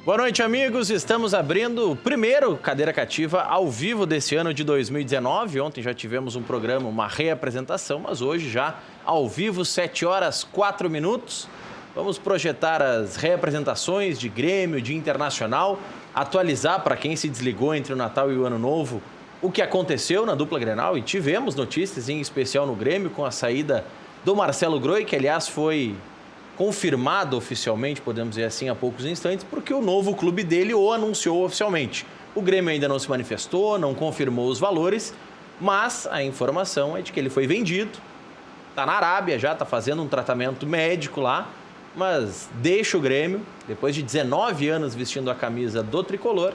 Boa noite, amigos. Estamos abrindo o primeiro Cadeira Cativa ao vivo desse ano de 2019. Ontem já tivemos um programa, uma reapresentação, mas hoje já ao vivo, 7 horas 4 minutos. Vamos projetar as reapresentações de Grêmio, de Internacional, atualizar para quem se desligou entre o Natal e o Ano Novo o que aconteceu na dupla Grenal, e tivemos notícias, em especial no Grêmio, com a saída do Marcelo Groi, que aliás foi confirmado oficialmente, podemos dizer assim, há poucos instantes, porque o novo clube dele o anunciou oficialmente. O Grêmio ainda não se manifestou, não confirmou os valores, mas a informação é de que ele foi vendido, está na Arábia já, está fazendo um tratamento médico lá, mas deixa o Grêmio, depois de 19 anos vestindo a camisa do tricolor,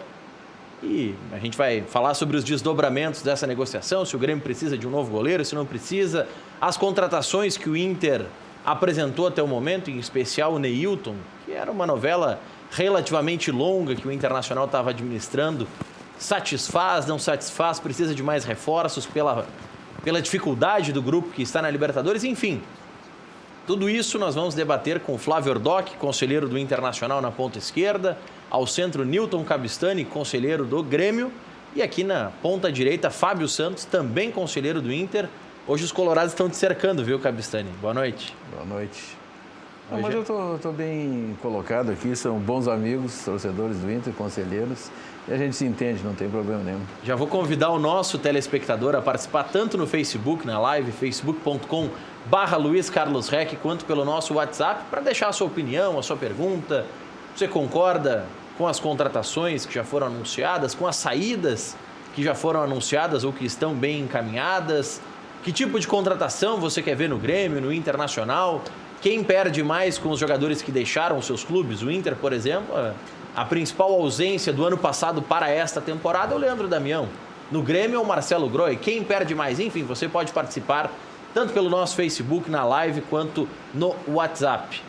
e a gente vai falar sobre os desdobramentos dessa negociação, se o Grêmio precisa de um novo goleiro, se não precisa, as contratações que o Inter apresentou até o momento, em especial o Neilton, que era uma novela relativamente longa que o Internacional estava administrando. Satisfaz, não satisfaz, precisa de mais reforços pela dificuldade do grupo que está na Libertadores, enfim. Tudo isso nós vamos debater com o Flávio Ordoc, conselheiro do Internacional na ponta esquerda, ao centro Nilton Cabistani, conselheiro do Grêmio, e aqui na ponta direita Fábio Santos, também conselheiro do Inter. Hoje os colorados estão te cercando, viu, Cabistani? Boa noite. Boa noite. Não, mas eu estou bem colocado aqui, são bons amigos, torcedores do Inter, conselheiros, e a gente se entende, não tem problema nenhum. Já vou convidar o nosso telespectador a participar tanto no Facebook, na live, facebook.com/Luiz Carlos Reck, quanto pelo nosso WhatsApp, para deixar a sua opinião, a sua pergunta. Você concorda com as contratações que já foram anunciadas, com as saídas que já foram anunciadas ou que estão bem encaminhadas? Que tipo de contratação você quer ver no Grêmio, no Internacional? Quem perde mais com os jogadores que deixaram seus clubes? O Inter, por exemplo, a principal ausência do ano passado para esta temporada é o Leandro Damião. No Grêmio é o Marcelo Groi. Quem perde mais? Enfim, você pode participar tanto pelo nosso Facebook, na live, quanto no WhatsApp.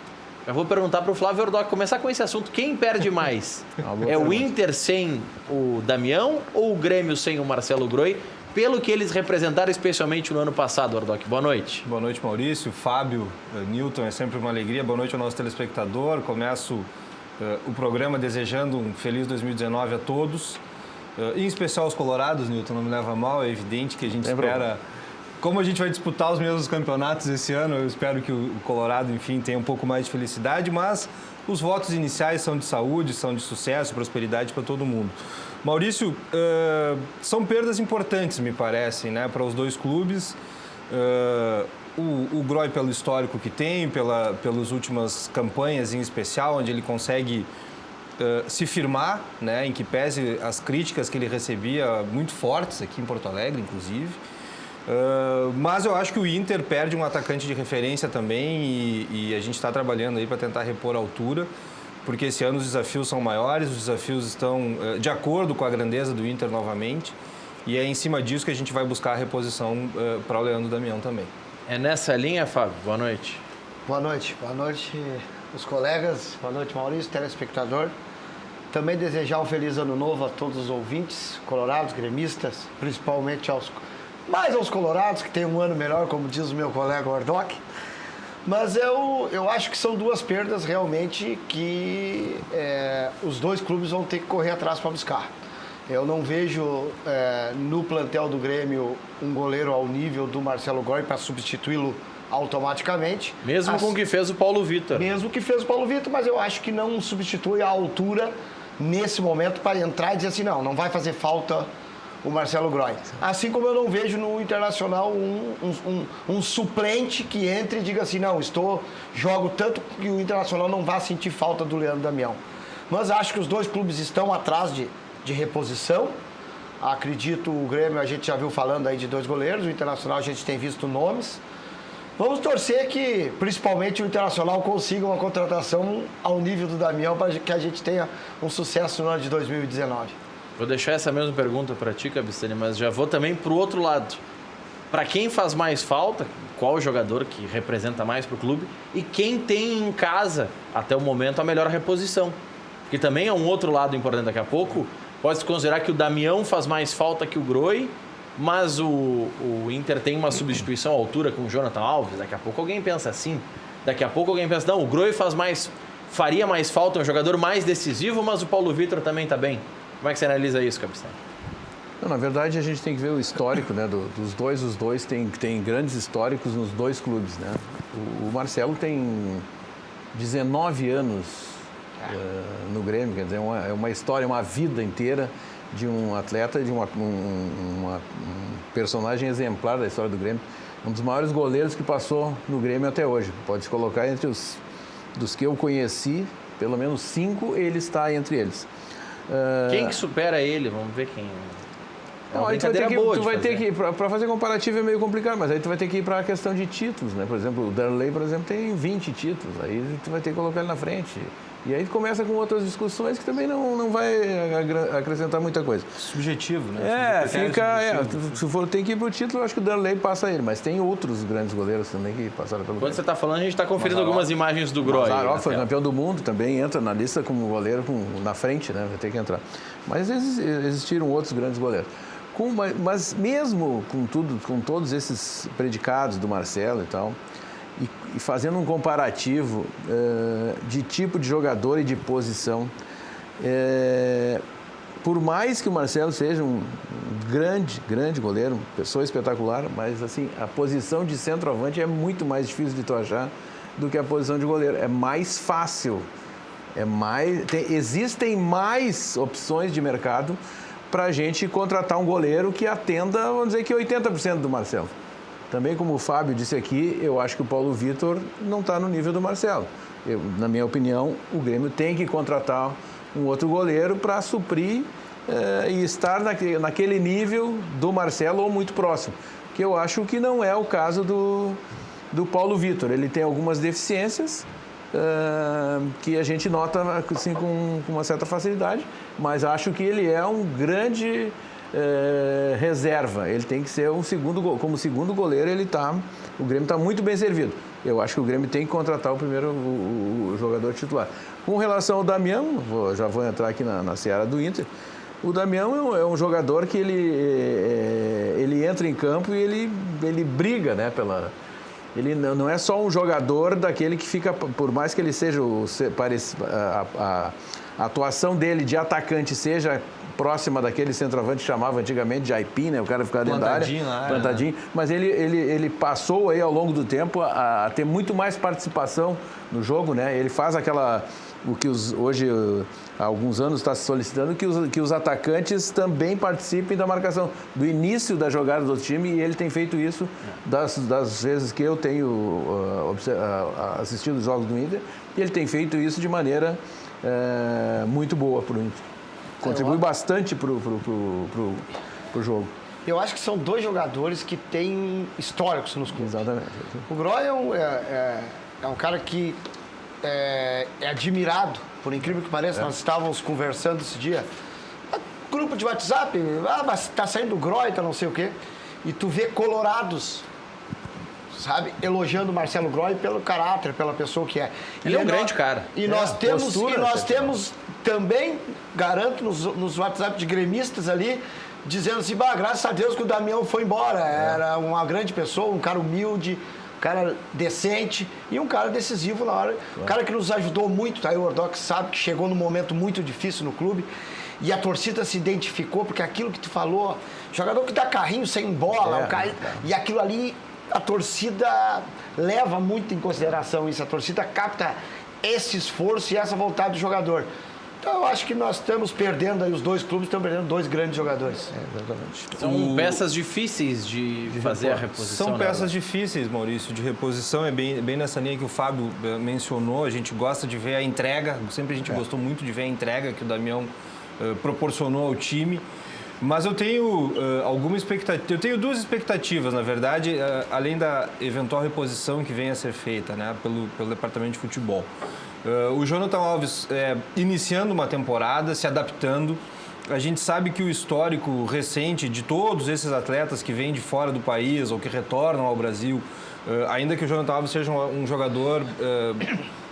Eu vou perguntar para o Flávio Ordoc, começar com esse assunto. Quem perde mais? É o Inter sem o Damião ou o Grêmio sem o Marcelo Groi? Pelo que eles representaram, especialmente no ano passado, Ordoc. Boa noite. Boa noite, Maurício, Fábio, Nilton, é sempre uma alegria. Boa noite ao nosso telespectador. Começo o programa desejando um feliz 2019 a todos. Em especial aos colorados, Nilton, não me leva a mal, é evidente que a gente espera... Como a gente vai disputar os mesmos campeonatos esse ano, eu espero que o Colorado, enfim, tenha um pouco mais de felicidade, mas os votos iniciais são de saúde, são de sucesso, prosperidade para todo mundo. Maurício, são perdas importantes, me parecem, né, para os dois clubes. O Groi pelo histórico que tem, pelas últimas campanhas em especial, onde ele consegue se firmar, né, em que pese as críticas que ele recebia muito fortes aqui em Porto Alegre, inclusive. Mas eu acho que o Inter perde um atacante de referência também e a gente está trabalhando aí para tentar repor a altura, porque esse ano os desafios são maiores, os desafios estão de acordo com a grandeza do Inter novamente, e é em cima disso que a gente vai buscar a reposição para o Leandro Damião também. É nessa linha, Fábio? Boa noite. Boa noite os colegas, boa noite Maurício, telespectador. Também desejar um feliz ano novo a todos os ouvintes, colorados, gremistas, principalmente aos colorados, que tem um ano melhor, como diz o meu colega Ordoc. Mas eu acho que são duas perdas realmente que os dois clubes vão ter que correr atrás para buscar. Eu não vejo no plantel do Grêmio um goleiro ao nível do Marcelo Groi para substituí-lo automaticamente. Mesmo com o que fez o Paulo Vitor. Mesmo que fez o Paulo Vitor, mas eu acho que não substitui a altura nesse momento para entrar e dizer assim, não vai fazer falta o Marcelo Groi. Assim como eu não vejo no Internacional um suplente que entre e diga assim, não, jogo tanto que o Internacional não vai sentir falta do Leandro Damião. Mas acho que os dois clubes estão atrás de reposição. Acredito, o Grêmio, a gente já viu falando aí de dois goleiros, o Internacional a gente tem visto nomes. Vamos torcer que, principalmente, o Internacional consiga uma contratação ao nível do Damião para que a gente tenha um sucesso no ano de 2019. Vou deixar essa mesma pergunta para ti, Cabistani, mas já vou também para o outro lado. Para quem faz mais falta, qual o jogador que representa mais para o clube e quem tem em casa, até o momento, a melhor reposição. Porque também é um outro lado importante daqui a pouco. Pode-se considerar que o Damião faz mais falta que o Groi, mas o Inter tem uma substituição à altura com o Jonathan Alves. Daqui a pouco alguém pensa assim. Daqui a pouco alguém pensa, não, o Groi faz faria mais falta, um jogador mais decisivo, mas o Paulo Vitor também está bem. Como é que você analisa isso, capitão? Não, na verdade, a gente tem que ver o histórico, né, dos dois. Os dois têm grandes históricos nos dois clubes, né? O Marcelo tem 19 anos no Grêmio, quer dizer, é uma história, uma vida inteira de um atleta, de um personagem exemplar da história do Grêmio. Um dos maiores goleiros que passou no Grêmio até hoje. Pode se colocar entre dos que eu conheci, pelo menos 5, ele está entre eles. Quem que supera ele? Vamos ver quem... Não, aí tu vai ter que para fazer comparativo é meio complicado, mas aí tu vai ter que ir para a questão de títulos, né? Por exemplo, o Darley, por exemplo, tem 20 títulos, aí tu vai ter que colocar ele na frente. E aí tu começa com outras discussões que também não vai acrescentar muita coisa. Subjetivo, né? Se for tem que ir pro título, eu acho que o Darley passa ele, mas tem outros grandes goleiros também que passaram pelo Quando você está falando, a gente está conferindo algumas imagens do Groy. Mazzaropi foi campeão do mundo, também entra na lista como goleiro na frente, né? Vai ter que entrar. Mas existiram outros grandes goleiros. Mas mesmo com todos esses predicados do Marcelo e tal, e fazendo um comparativo de tipo de jogador e de posição, por mais que o Marcelo seja um grande goleiro, uma pessoa espetacular, mas assim, a posição de centroavante é muito mais difícil de tu achar do que a posição de goleiro. É mais fácil, existem mais opções de mercado para a gente contratar um goleiro que atenda, vamos dizer que 80% do Marcelo. Também, como o Fábio disse aqui, eu acho que o Paulo Vitor não está no nível do Marcelo. Na minha opinião, o Grêmio tem que contratar um outro goleiro para suprir e estar naquele nível do Marcelo ou muito próximo. Que eu acho que não é o caso do Paulo Vitor. Ele tem algumas deficiências que a gente nota assim, com uma certa facilidade, mas acho que ele é um grande reserva. Ele tem que ser como segundo goleiro, o Grêmio está muito bem servido. Eu acho que o Grêmio tem que contratar o jogador titular. Com relação ao Damião, já vou entrar aqui na seara do Inter, o Damião é um jogador que ele entra em campo e ele briga, né, Ele não é só um jogador daquele que fica, por mais que ele seja a atuação dele de atacante seja próxima daquele centroavante que chamava antigamente de aipim, né? O cara ficava dentro da área, plantadinho. Mas ele passou aí ao longo do tempo a ter muito mais participação no jogo, né? Ele faz o que hoje há alguns anos está se solicitando, que os atacantes também participem da marcação, do início da jogada do time, e ele tem feito isso das vezes que eu tenho assistido os jogos do Inter, e ele tem feito isso de maneira muito boa para o Inter. Contribui bastante para o jogo. Eu acho que são dois jogadores que têm históricos nos clubes. Exatamente. O Groy é um cara que é admirado, por incrível que pareça. Nós estávamos conversando esse dia, grupo de WhatsApp, mas tá saindo o Groy, tá não sei o quê, e tu vê colorados, sabe, elogiando o Marcelo Groy pelo caráter, pela pessoa que é. Ele é um grande cara. E nós temos também, garanto, nos WhatsApp de gremistas ali, dizendo assim, graças a Deus que o Damião foi embora. Era uma grande pessoa, um cara humilde, um cara decente e um cara decisivo na hora. Um cara que nos ajudou muito, tá aí o Ordox sabe que chegou num momento muito difícil no clube e a torcida se identificou, porque aquilo que tu falou, jogador que dá carrinho sem bola, e aquilo ali a torcida leva muito em consideração isso, a torcida capta esse esforço e essa vontade do jogador. Então, eu acho que nós estamos perdendo, aí os dois clubes estão perdendo dois grandes jogadores. Exatamente. São peças difíceis de fazer a reposição. São peças difíceis, Maurício, de reposição. É bem nessa linha que o Fábio mencionou. A gente gosta de ver a entrega. Sempre a gente gostou muito de ver a entrega que o Damião proporcionou ao time. Mas eu tenho alguma expectativa. Eu tenho duas expectativas, na verdade, além da eventual reposição que venha a ser feita, né, pelo departamento de futebol. O Jonathan Alves iniciando uma temporada, se adaptando. A gente sabe que o histórico recente de todos esses atletas que vêm de fora do país ou que retornam ao Brasil, ainda que o Jonathan Alves seja um jogador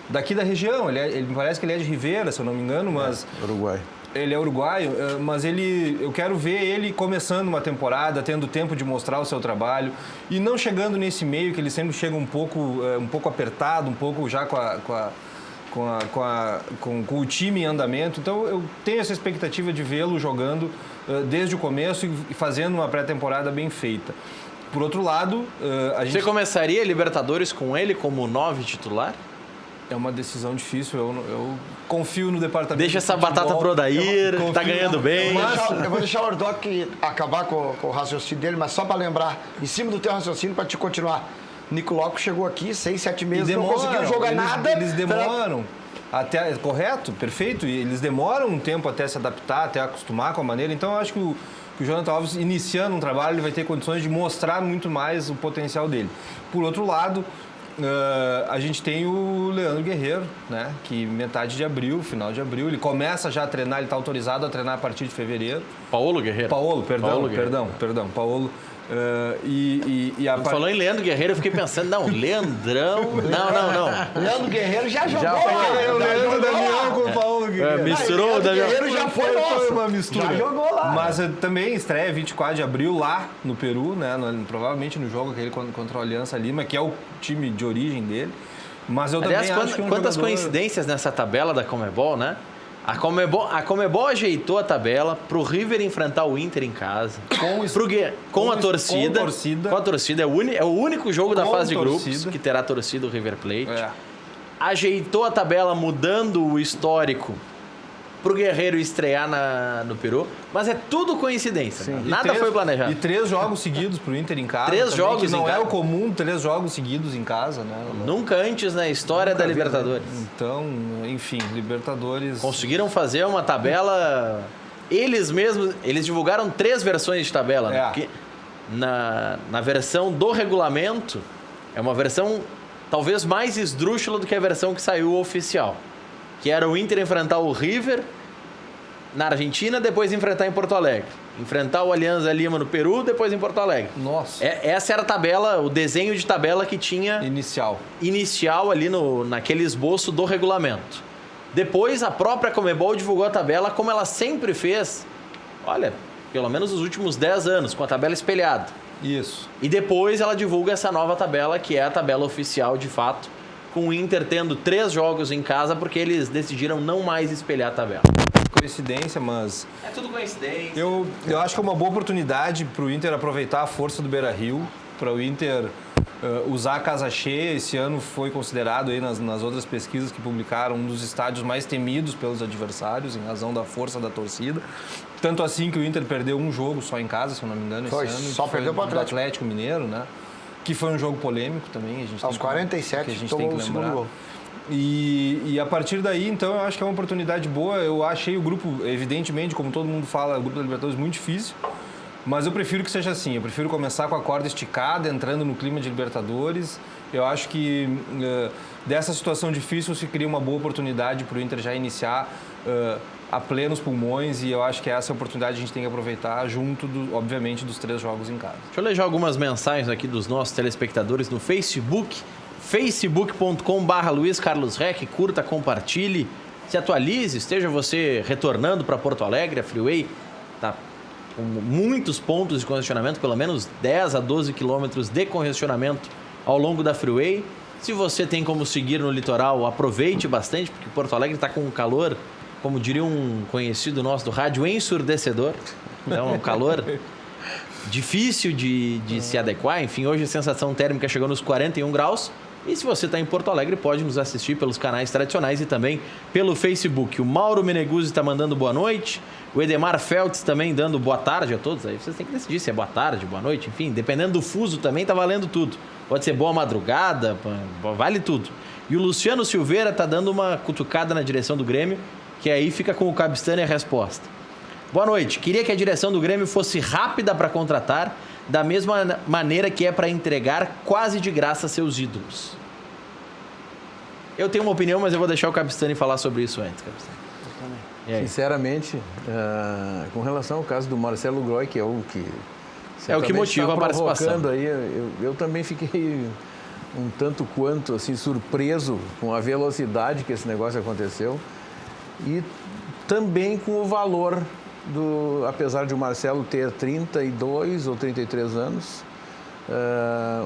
daqui da região, ele me parece que ele é de Ribeira, se eu não me engano, mas... Uruguai. Ele é uruguaio, mas eu quero ver ele começando uma temporada, tendo tempo de mostrar o seu trabalho e não chegando nesse meio que ele sempre chega um pouco apertado, um pouco já com com o time em andamento. Então, eu tenho essa expectativa de vê-lo jogando desde o começo e fazendo uma pré-temporada bem feita. Por outro lado, a gente... Você começaria a Libertadores com ele como 9 titular? É uma decisão difícil, eu confio no departamento. Deixa essa batata pro Odair, que tá ganhando bem. Eu vou deixar o Ordoc acabar com o raciocínio dele, mas só para lembrar, em cima do teu raciocínio, para te continuar. Nicolauco chegou aqui 6, 7 meses, não conseguiu jogar nada. Eles demoram. Até, correto, perfeito. E eles demoram um tempo até se adaptar, até acostumar com a maneira. Então, eu acho que o Jonathan Alves, iniciando um trabalho, ele vai ter condições de mostrar muito mais o potencial dele. Por outro lado, a gente tem o Leandro Guerreiro, né? Que metade de abril, final de abril, ele começa já a treinar, ele está autorizado a treinar a partir de fevereiro. Paulo Guerreiro. Paulo, Paulo. Falou em Leandro Guerreiro, eu fiquei pensando, não, Leandrão, não. Leandro Guerreiro já jogou. O Leandro Damião com o Paulo Guerreiro. Misturou o Damião. Guerreiro já foi uma mistura. Já jogou lá. Mas também estreia 24 de abril lá no Peru, né? Provavelmente no jogo aquele contra o Aliança Lima, que é o time de origem dele. Mas eu Aliás, também acho que quantas coincidências nessa tabela da Conmebol, né? A Conmebol ajeitou a tabela pro River enfrentar o Inter em casa. Com a torcida. Com a torcida. É o único jogo da fase de grupos que terá torcida o River Plate. Ajeitou a tabela mudando o histórico pro Guerreiro estrear no Peru. Mas é tudo coincidência. Né? Nada foi planejado. E 3 jogos seguidos pro Inter em casa. 3 jogos que não em é casa. o comum, 3 jogos seguidos em casa, né? Nunca antes na história da Libertadores. Então, enfim, Libertadores... Conseguiram fazer uma tabela... Eles mesmos... Eles divulgaram 3 versões de tabela, né? Porque na versão do regulamento, é uma versão talvez mais esdrúxula do que a versão que saiu oficial. Que era o Inter enfrentar o River na Argentina, depois enfrentar em Porto Alegre. Enfrentar o Alianza Lima no Peru, depois em Porto Alegre. Nossa. Essa era a tabela, o desenho de tabela que tinha... Inicial ali naquele esboço do regulamento. Depois, a própria Conmebol divulgou a tabela como ela sempre fez, olha, pelo menos nos últimos 10 anos, com a tabela espelhada. Isso. E depois ela divulga essa nova tabela, que é a tabela oficial, de fato, com o Inter tendo 3 jogos em casa, porque eles decidiram não mais espelhar a tabela. Coincidência, mas... É tudo coincidência. Eu acho que é uma boa oportunidade para o Inter aproveitar a força do Beira-Rio, para o Inter usar a casa cheia. Esse ano foi considerado aí nas outras pesquisas que publicaram um dos estádios mais temidos pelos adversários, em razão da força da torcida. Tanto assim que o Inter perdeu um jogo só em casa, se eu não me engano, esse ano. Só perdeu para o Atlético Mineiro, né? Que foi um jogo polêmico também. Aos 47, que a gente tem que lembrar. E a partir daí, então, eu acho que é uma oportunidade boa. Eu achei o grupo, evidentemente, como todo mundo fala, o grupo da Libertadores muito difícil. Mas eu prefiro que seja assim. Eu prefiro começar com a corda esticada, entrando no clima de Libertadores. Eu acho que dessa situação difícil se cria uma boa oportunidade para o Inter já iniciar a plenos pulmões. E eu acho que essa oportunidade a gente tem que aproveitar junto, obviamente, dos 3 jogos em casa. Deixa eu ler já algumas mensagens aqui dos nossos telespectadores no Facebook. facebook.com/Luiz Carlos Reck, curta, compartilhe, se atualize, esteja você retornando para Porto Alegre, a Freeway está com muitos pontos de congestionamento, pelo menos 10 a 12 quilômetros de congestionamento ao longo da Freeway. Se você tem como seguir no litoral, aproveite bastante, porque Porto Alegre está com um calor, como diria um conhecido nosso do rádio, ensurdecedor. Então, um calor difícil de se adequar. Enfim, hoje a sensação térmica chegou nos 41 graus. E se você está em Porto Alegre, pode nos assistir pelos canais tradicionais e também pelo Facebook. O Mauro Meneguzzi está mandando boa noite. O Edemar Feltz também dando boa tarde a todos. Aí vocês têm que decidir se é boa tarde, boa noite, enfim. Dependendo do fuso também, tá valendo tudo. Pode ser boa madrugada, vale tudo. E o Luciano Silveira está dando uma cutucada na direção do Grêmio, que aí fica com o Cabistani a resposta. Boa noite. Queria que a direção do Grêmio fosse rápida para contratar, da mesma maneira que é para entregar quase de graça seus ídolos. Eu tenho uma opinião, mas eu vou deixar o Cabistani falar sobre isso antes, Cabistani. Sinceramente, com relação ao caso do Marcelo Groy, que é o que... É o que motiva a participação. Aí, eu também fiquei um tanto quanto assim, surpreso com a velocidade que esse negócio aconteceu e também com o valor apesar de o Marcelo ter 32 ou 33 anos,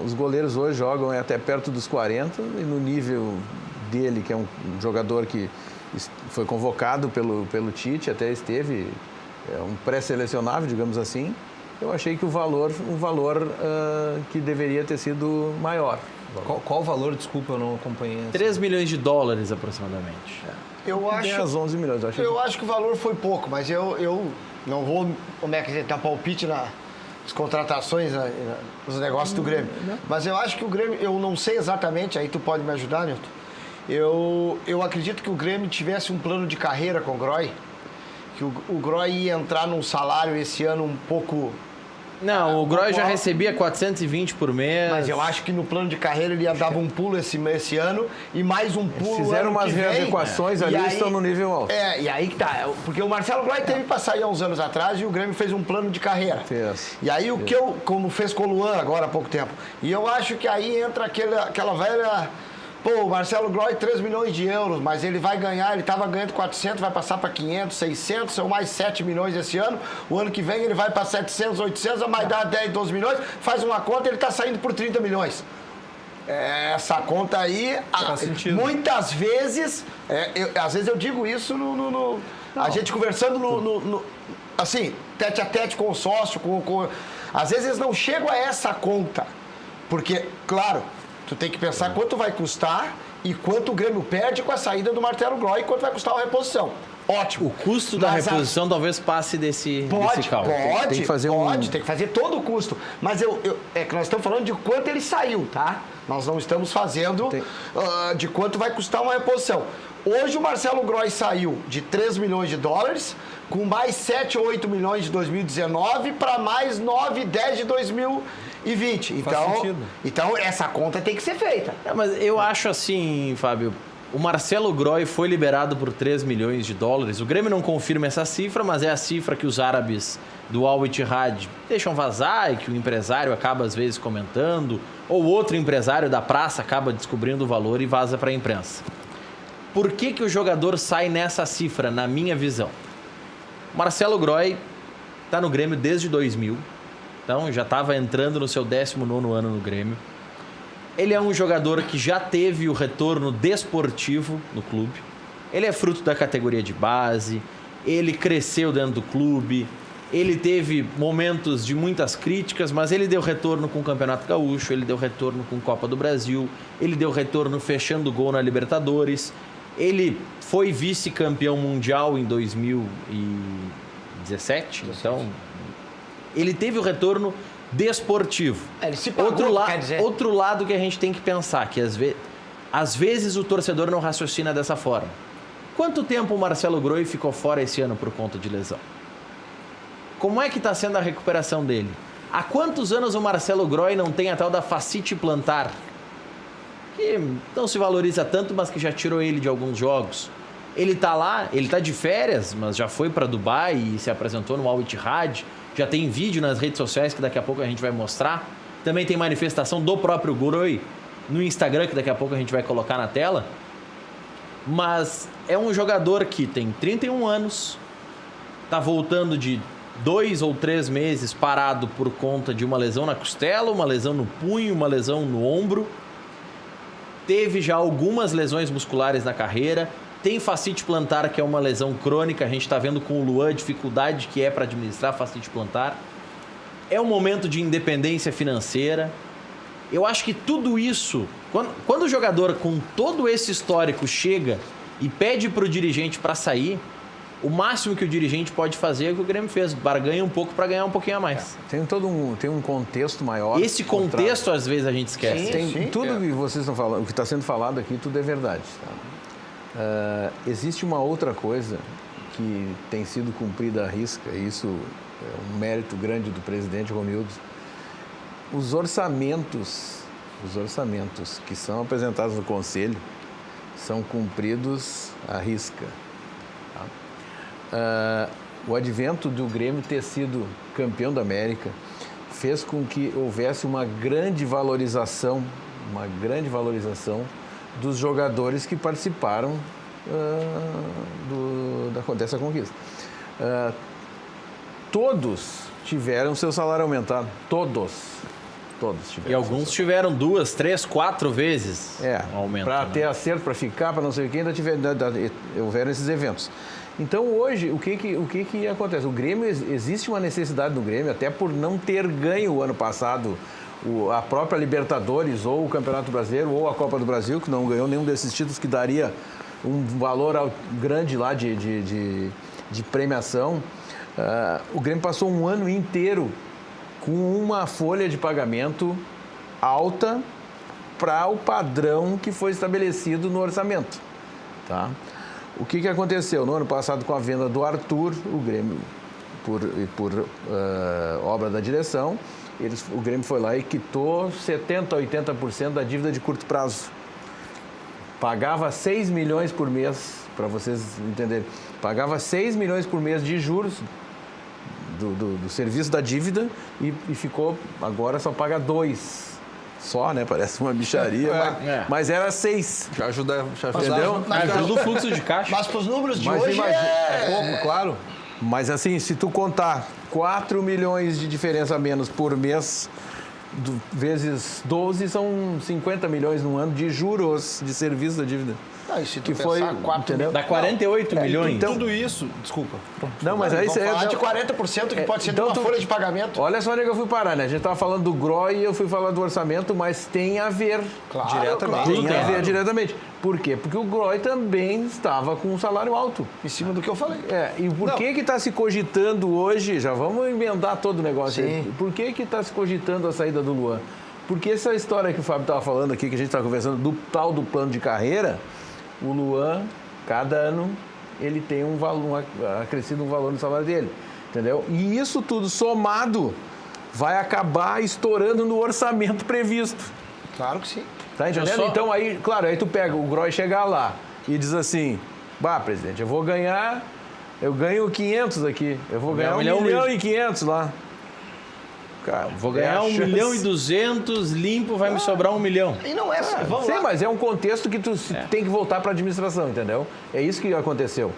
os goleiros hoje jogam até perto dos 40 e no nível dele, que é um jogador que foi convocado pelo Tite, até esteve um pré-selecionável, digamos assim, eu achei que um valor que deveria ter sido maior. Qual o valor? Desculpa, eu não acompanhei. 3 milhões de dólares aproximadamente. Eu acho, 10, 11 milhões, eu acho que o valor foi pouco, mas eu não vou, como é que dizer, dar palpite nas contratações, nos negócios do Grêmio. Mas eu acho que o Grêmio, eu não sei exatamente, aí tu pode me ajudar, Nilton. Eu acredito que o Grêmio tivesse um plano de carreira com o Groy, que o Groy ia entrar num salário esse ano um pouco... Não, o Groy já recebia 420 por mês. Mas eu acho que no plano de carreira ele ia dar um pulo esse ano e mais um pulo fizeram ano umas que vem. readequações ali e estão no nível alto. E aí que tá. Porque o Marcelo Groy teve pra sair há uns anos atrás e o Grêmio fez um plano de carreira. Fez. E aí como fez com o Luan agora há pouco tempo. E eu acho que aí entra aquela velha... Pô, o Marcelo Groy, 3 milhões de euros, mas ele vai ganhar, ele estava ganhando 400, vai passar para 500, 600, são mais 7 milhões esse ano. O ano que vem ele vai para 700, 800, vai dar 10, 12 milhões, faz uma conta, ele está saindo por 30 milhões. Essa conta aí, muitas vezes, às vezes eu digo isso a gente conversando assim, tete a tete com o sócio, às vezes não chego a essa conta, porque, claro... Tu tem que pensar quanto vai custar e quanto o Grêmio perde com a saída do Marcelo Groy e quanto vai custar a reposição. Ótimo. O custo da reposição talvez passe desse cálculo. Tem que fazer todo o custo. Mas é que nós estamos falando de quanto ele saiu, tá? Nós não estamos fazendo de quanto vai custar uma reposição. Hoje o Marcelo Groy saiu de 3 milhões de dólares, com mais 7 ou 8 milhões de 2019 para mais 9, 10 de 2020. Então essa conta tem que ser feita. Mas eu acho assim, Fábio, o Marcelo Groy foi liberado por 3 milhões de dólares. O Grêmio não confirma essa cifra, mas é a cifra que os árabes do Al Ittihad deixam vazar e que o empresário acaba às vezes comentando, ou outro empresário da praça acaba descobrindo o valor e vaza para a imprensa. Por que o jogador sai nessa cifra, na minha visão? Marcelo Groy está no Grêmio desde 2000, então já estava entrando no seu 19º ano no Grêmio. Ele é um jogador que já teve o retorno desportivo no clube. Ele é fruto da categoria de base, ele cresceu dentro do clube, ele teve momentos de muitas críticas, mas ele deu retorno com o Campeonato Gaúcho, ele deu retorno com a Copa do Brasil, ele deu retorno fechando gol na Libertadores. Ele foi vice-campeão mundial em 2017, então ele teve o retorno desportivo. Ele se pagou, quer dizer. Outro lado que a gente tem que pensar, que às vezes o torcedor não raciocina dessa forma. Quanto tempo o Marcelo Groy ficou fora esse ano por conta de lesão? Como é que está sendo a recuperação dele? Há quantos anos o Marcelo Groy não tem a tal da fascite plantar? Que não se valoriza tanto, mas que já tirou ele de alguns jogos. Ele tá lá, ele tá de férias, mas já foi para Dubai e se apresentou no Al Ittihad. Já tem vídeo nas redes sociais que daqui a pouco a gente vai mostrar. Também tem manifestação do próprio Groy no Instagram, que daqui a pouco a gente vai colocar na tela. Mas é um jogador que tem 31 anos, tá voltando de 2 ou 3 meses parado por conta de uma lesão na costela, uma lesão no punho, uma lesão no ombro. Teve já algumas lesões musculares na carreira. Tem fascite plantar, que é uma lesão crônica. A gente está vendo com o Luan a dificuldade que é para administrar fascite plantar. É um momento de independência financeira. Eu acho que tudo isso... Quando o jogador com todo esse histórico chega e pede para o dirigente para sair, o máximo que o dirigente pode fazer é o que o Grêmio fez. Barganha um pouco para ganhar um pouquinho a mais. Tem um contexto maior. Esse contexto, às vezes, a gente esquece. Tudo que vocês estão falando, o que está sendo falado aqui, tudo é verdade. Tá? Existe uma outra coisa que tem sido cumprida à risca, e isso é um mérito grande do presidente Romildo. Os orçamentos que são apresentados no Conselho são cumpridos à risca. O advento do Grêmio ter sido campeão da América fez com que houvesse uma grande valorização dos jogadores que participaram dessa conquista. Todos tiveram seu salário aumentado, todos. Todos tiveram. E alguns tiveram 2, 3, 4 vezes um aumento. Para né? ter acerto, para ficar, para não sei o que, ainda houveram esses eventos. Então, hoje, o que acontece? O Grêmio, existe uma necessidade do Grêmio, até por não ter ganho o ano passado a própria Libertadores, ou o Campeonato Brasileiro, ou a Copa do Brasil, que não ganhou nenhum desses títulos, que daria um valor grande lá de premiação. O Grêmio passou um ano inteiro com uma folha de pagamento alta para o padrão que foi estabelecido no orçamento. Tá? O que aconteceu? No ano passado, com a venda do Arthur, o Grêmio, por obra da direção, o Grêmio foi lá e quitou 70% a 80% da dívida de curto prazo. Pagava 6 milhões por mês, para vocês entenderem. Pagava 6 milhões por mês de juros do serviço da dívida e ficou, agora só paga 2. Só, né? Parece uma bicharia, mas era 6. Já ajuda, entendeu? Ajuda o fluxo de caixa. Mas para os números de hoje é pouco, claro. Mas assim, se tu contar 4 milhões de diferença a menos por mês, vezes 12, são 50 milhões no ano de juros de serviço da dívida. E se tu que foi, entendeu? Dá 48 milhões. Então, Tudo isso, desculpa. Não, mas aí vamos falar de 40% que pode ser de então uma folha de pagamento. Olha só onde eu fui parar, né? A gente estava falando do GROI e eu fui falar do orçamento, mas tem a ver. Claro, diretamente. claro. Tem a ver diretamente. Por quê? Porque o GROI também estava com um salário alto. Em cima do que eu falei. E por que está se cogitando hoje, já vamos emendar todo o negócio aí, Sim. por que está se cogitando a saída do Luan? Porque essa história que o Fábio estava falando aqui, que a gente estava conversando, do tal do plano de carreira, o Luan, cada ano, ele tem um valor, acrescido um valor no salário dele, entendeu? E isso tudo somado vai acabar estourando no orçamento previsto. Claro que sim. Tá entendendo? Então, aí, claro, aí tu pega o GROI chegar lá e diz assim, presidente, eu ganho 500 aqui, eu vou ganhar 1 milhão e 500 lá. Cara, vou ganhar 1 milhão e 200, limpo, vai me sobrar 1 milhão. E não é assim, vamos Sim, lá. mas é um contexto que tu tem que voltar para a administração, entendeu? É isso que aconteceu.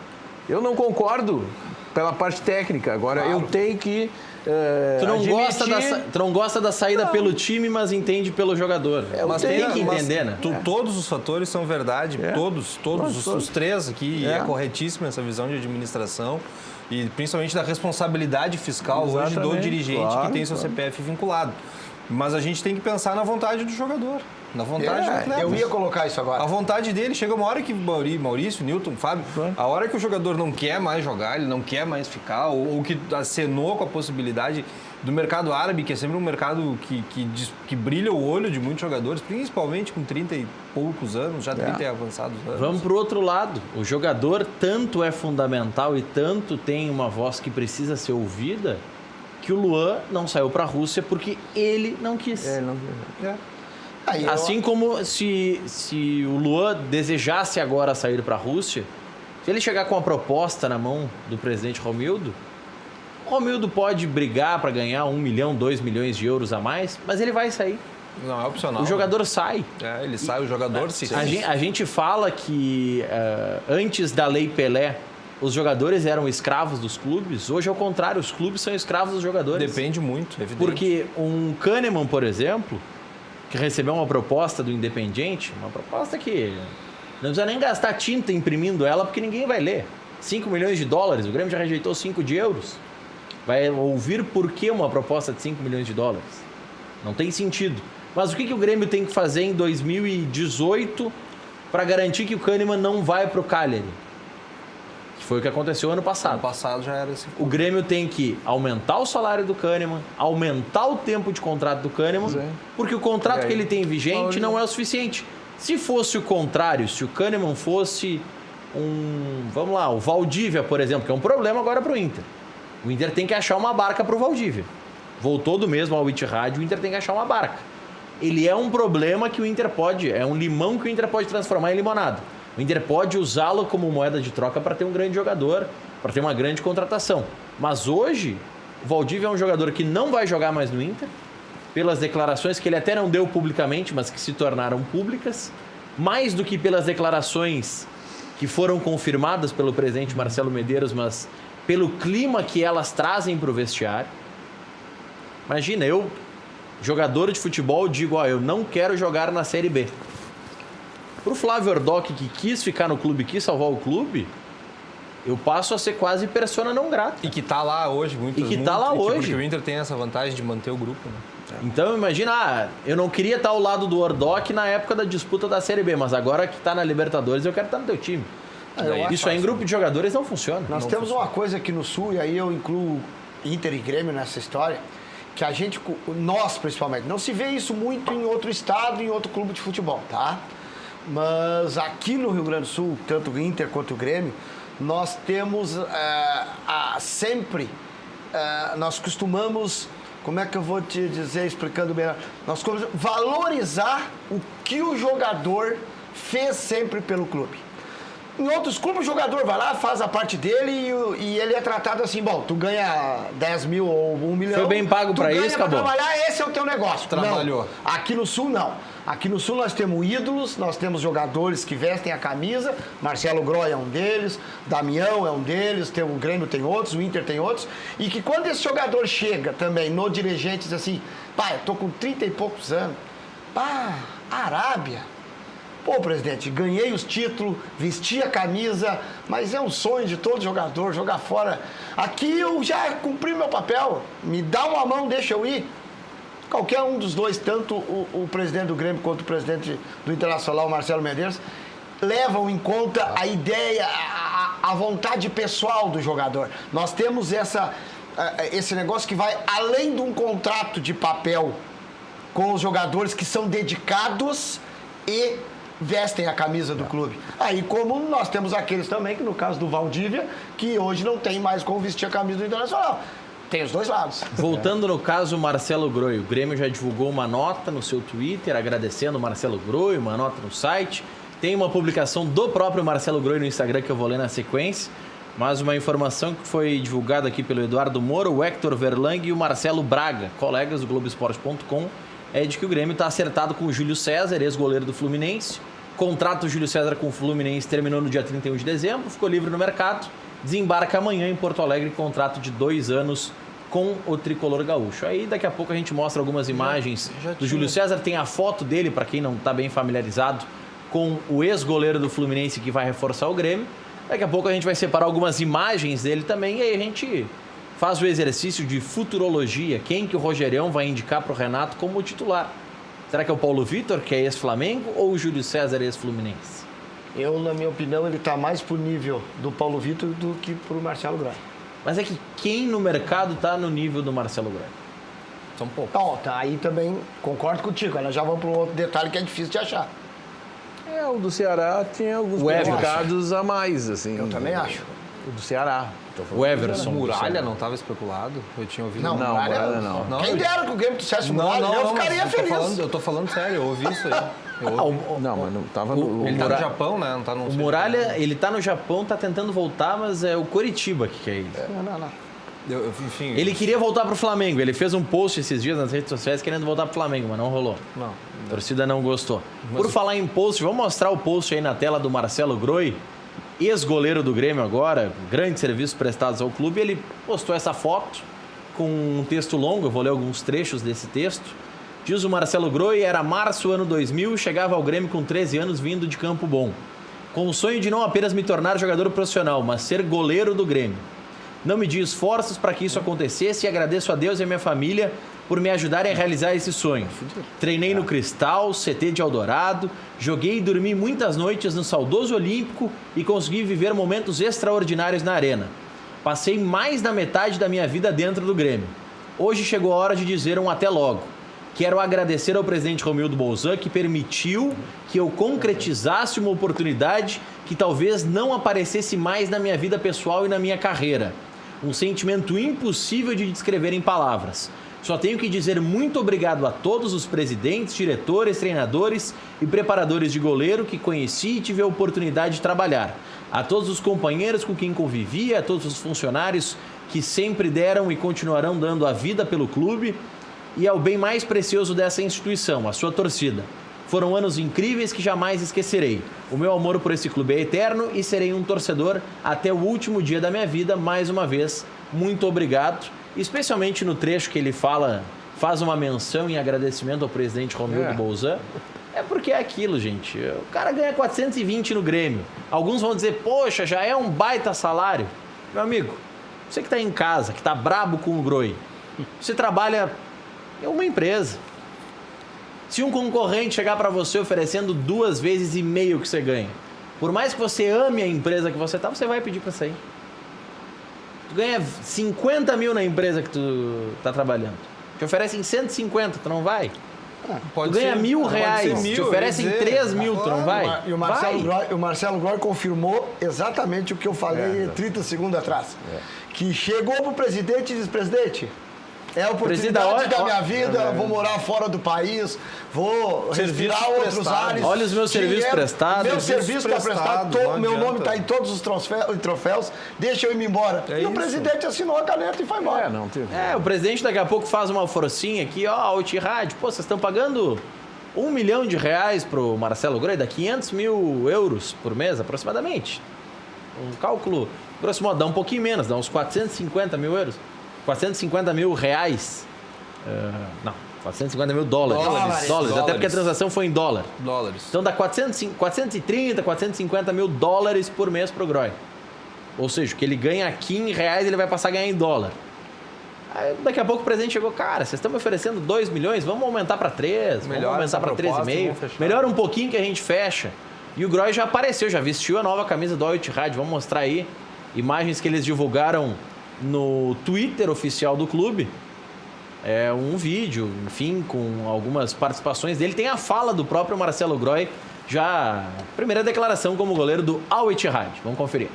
Eu não concordo pela parte técnica, agora eu tenho que Tu não gosta da saída pelo time, mas entende pelo jogador. Mas tem que entender, né? Todos os fatores são verdade, todos os três aqui, é corretíssima essa visão de administração. E principalmente da responsabilidade fiscal hoje do dirigente que tem seu CPF vinculado. Mas a gente tem que pensar na vontade do jogador, na vontade do atleta. Eu ia colocar isso agora. A vontade dele, chega uma hora que Maurício, Newton, Fábio, a hora que o jogador não quer mais jogar, ele não quer mais ficar, ou que acenou com a possibilidade do mercado árabe, que é sempre um mercado que brilha o olho de muitos jogadores, principalmente com 30 e poucos anos, já 30 e avançados anos. Vamos para o outro lado. O jogador tanto é fundamental e tanto tem uma voz que precisa ser ouvida, que o Luan não saiu para a Rússia porque ele não quis. Assim como se o Luan desejasse agora sair para a Rússia, se ele chegar com a proposta na mão do presidente Romildo, o Romildo pode brigar para ganhar 1 milhão, 2 milhões de euros a mais, mas ele vai sair. Não é opcional. O jogador sai. Ele sai, o jogador se... A gente fala que antes da Lei Pelé, os jogadores eram escravos dos clubes. Hoje é o contrário, os clubes são escravos dos jogadores. Depende muito, evidente. Porque um Kahneman, por exemplo, que recebeu uma proposta do Independiente, uma proposta que não precisa nem gastar tinta imprimindo ela, porque ninguém vai ler. 5 milhões de dólares, o Grêmio já rejeitou 5 de euros. Vai ouvir por que uma proposta de 5 milhões de dólares. Não tem sentido. Mas o que o Grêmio tem que fazer em 2018 para garantir que o Kahneman não vai para o Cagliari? Que foi o que aconteceu ano passado. Ano passado já era assim. O Grêmio tem que aumentar o salário do Kahneman, aumentar o tempo de contrato do Kahneman, porque o contrato que ele tem vigente não é o suficiente. Se fosse o contrário, se o Kahneman fosse o Valdívia, por exemplo, que é um problema agora para o Inter. O Inter tem que achar uma barca para o Valdívia. Voltou do mesmo ao Ittihad, o Inter tem que achar uma barca. Ele é um problema que o Inter pode, é um limão que o Inter pode transformar em limonada. O Inter pode usá-lo como moeda de troca para ter um grande jogador, para ter uma grande contratação. Mas hoje, o Valdívia é um jogador que não vai jogar mais no Inter, pelas declarações que ele até não deu publicamente, mas que se tornaram públicas, mais do que pelas declarações que foram confirmadas pelo presidente Marcelo Medeiros, mas pelo clima que elas trazem para o vestiário. Imagina, eu jogador de futebol, digo, eu não quero jogar na Série B. Pro Flávio Ordoc, que quis ficar no clube, quis salvar o clube, eu passo a ser quase persona não grata. E que tá lá hoje, Porque o Inter tem essa vantagem de manter o grupo, né? Então, imagina, eu não queria estar ao lado do Ordoc na época da disputa da Série B, mas agora que tá na Libertadores, eu quero estar no teu time. Isso aí em grupo de jogadores não funciona. Nós temos uma coisa aqui no Sul, e aí eu incluo Inter e Grêmio nessa história, que a gente, nós principalmente, não se vê isso muito em outro estado, em outro clube de futebol, tá? Mas aqui no Rio Grande do Sul, tanto o Inter quanto o Grêmio, nós temos sempre, nós costumamos, como é que eu vou te dizer, explicando melhor, nós costumamos valorizar o que o jogador fez sempre pelo clube. Em outros clubes, o jogador vai lá, faz a parte dele e ele é tratado assim, bom, tu ganha 10 mil ou 1 milhão. Foi bem pago pra isso, acabou. Trabalhar, esse é o teu negócio. Trabalhou. Não. Aqui no Sul, não. Aqui no Sul nós temos ídolos, nós temos jogadores que vestem a camisa. Marcelo Groy é um deles, Damião é um deles, o Grêmio tem outros, o Inter tem outros. E que quando esse jogador chega também no dirigente, diz assim, eu tô com 30 e poucos anos. Arábia. Pô, presidente, ganhei os títulos, vesti a camisa, mas é um sonho de todo jogador jogar fora. Aqui eu já cumpri meu papel, me dá uma mão, deixa eu ir. Qualquer um dos dois, tanto o presidente do Grêmio quanto o presidente do Internacional, Marcelo Medeiros, levam em conta a ideia, a vontade pessoal do jogador. Nós temos esse negócio que vai além de um contrato de papel com os jogadores que são dedicados e vestem a camisa do clube. Aí, como nós temos aqueles também, que no caso do Valdívia, que hoje não tem mais como vestir a camisa do Internacional. Tem os dois lados. Voltando no caso Marcelo Groy, o Grêmio já divulgou uma nota no seu Twitter agradecendo o Marcelo Groy, uma nota no site. Tem uma publicação do próprio Marcelo Groy no Instagram que eu vou ler na sequência, mas uma informação que foi divulgada aqui pelo Eduardo Moura, o Hector Verlang e o Marcelo Braga, colegas do Globoesporte.com, é de que o Grêmio está acertado com o Júlio César, ex-goleiro do Fluminense. O contrato do Júlio César com o Fluminense terminou no dia 31 de dezembro, ficou livre no mercado, desembarca amanhã em Porto Alegre, contrato de 2 anos com o tricolor gaúcho. Aí daqui a pouco a gente mostra algumas imagens do Júlio César, tem a foto dele, para quem não está bem familiarizado, com o ex-goleiro do Fluminense que vai reforçar o Grêmio. Daqui a pouco a gente vai separar algumas imagens dele também, e aí a gente faz o exercício de futurologia, quem que o Rogerião vai indicar para o Renato como titular. Será que é o Paulo Vitor, que é ex-Flamengo, ou o Júlio César, ex-Fluminense? Eu, na minha opinião, ele está mais pro nível do Paulo Vitor do que pro Marcelo Groy. Mas é que quem no mercado está no nível do Marcelo Groy? São poucos. Então, aí também concordo contigo. Nós já vamos para um outro detalhe que é difícil de achar. O do Ceará tinha alguns predicados a mais, assim. Eu também acho. O do Ceará. O Everson. Muralha não estava especulado? Eu tinha ouvido. Não, Muralha não. Quem dera que o Grêmio trouxesse o Muralha, eu ficaria feliz. Eu tô falando sério, eu ouvi isso aí. Não, mas não estava no... Ele tá no Japão, né? Não tá no... O Muralha, ele tá no Japão, tá tentando voltar, mas é o Coritiba que quer ele. Não. Enfim... Ele queria voltar pro Flamengo. Ele fez um post esses dias nas redes sociais querendo voltar pro Flamengo, mas não rolou. Não. A torcida não gostou. Por falar em post, vamos mostrar o post aí na tela do Marcelo Groy, ex-goleiro do Grêmio agora, grandes serviços prestados ao clube. Ele postou essa foto com um texto longo, eu vou ler alguns trechos desse texto. Diz o Marcelo Groy, era março, ano 2000, chegava ao Grêmio com 13 anos vindo de Campo Bom. Com o sonho de não apenas me tornar jogador profissional, mas ser goleiro do Grêmio. Não medi esforços para que isso acontecesse e agradeço a Deus e a minha família por me ajudarem a realizar esse sonho. Treinei no Cristal, CT de Eldorado, joguei e dormi muitas noites no saudoso Olímpico e consegui viver momentos extraordinários na arena. Passei mais da metade da minha vida dentro do Grêmio. Hoje chegou a hora de dizer um até logo. Quero agradecer ao presidente Romildo Bolzan que permitiu que eu concretizasse uma oportunidade que talvez não aparecesse mais na minha vida pessoal e na minha carreira. Um sentimento impossível de descrever em palavras. Só tenho que dizer muito obrigado a todos os presidentes, diretores, treinadores e preparadores de goleiro que conheci e tive a oportunidade de trabalhar. A todos os companheiros com quem convivi, a todos os funcionários que sempre deram e continuarão dando a vida pelo clube e ao bem mais precioso dessa instituição, a sua torcida. Foram anos incríveis que jamais esquecerei. O meu amor por esse clube é eterno e serei um torcedor até o último dia da minha vida. Mais uma vez, muito obrigado. Especialmente no trecho que ele fala faz uma menção em agradecimento ao presidente Romildo Bolzan. É porque é aquilo, gente. O cara ganha 420 no Grêmio. Alguns vão dizer, poxa, já é um baita salário. Meu amigo, você que está em casa, que está brabo com o Groi, você trabalha em uma empresa. Se um concorrente chegar para você oferecendo 2,5 vezes o que você ganha, por mais que você ame a empresa que você está, você vai pedir para sair. Tu ganha 50 mil na empresa que tu está trabalhando. Te oferecem 150, tu não vai? Tu ganha R$1.000, te oferecem 3 mil, tu não vai? E o Marcelo Groi confirmou exatamente o que eu falei 30 segundos atrás. Que chegou pro presidente e disse, presidente, é a oportunidade da minha vida, vou morar fora do país, vou respirar outros ares. Olha os meus serviços prestados. Meu serviço está prestado, meu nome está em todos os troféus, deixa eu ir embora. E o presidente assinou a caneta e foi embora. O presidente daqui a pouco faz uma forcinha aqui, ó, Al Ittihad, pô, vocês estão pagando R$1 milhão pro Marcelo Groi, dá 500 mil euros por mês, aproximadamente. Um cálculo, grosso modo, dá um pouquinho menos, dá uns 450 mil euros. 450 mil reais. Não, 450 mil dólares. Dólares, até porque a transação foi em dólar. Então dá 430, 450 mil dólares por mês pro Groi. Ou seja, o que ele ganha aqui em reais, ele vai passar a ganhar em dólar. Aí, daqui a pouco o presidente chegou, cara, vocês estão me oferecendo 2 milhões, vamos aumentar para 3, vamos aumentar para 3,5. Melhora um pouquinho que a gente fecha. E o Groi já apareceu, já vestiu a nova camisa do Al Ittihad. Vamos mostrar aí imagens que eles divulgaram no Twitter oficial do clube. É um vídeo, enfim, com algumas participações dele. Tem a fala do próprio Marcelo Groi, já primeira declaração como goleiro do Al Ittihad. Vamos conferir.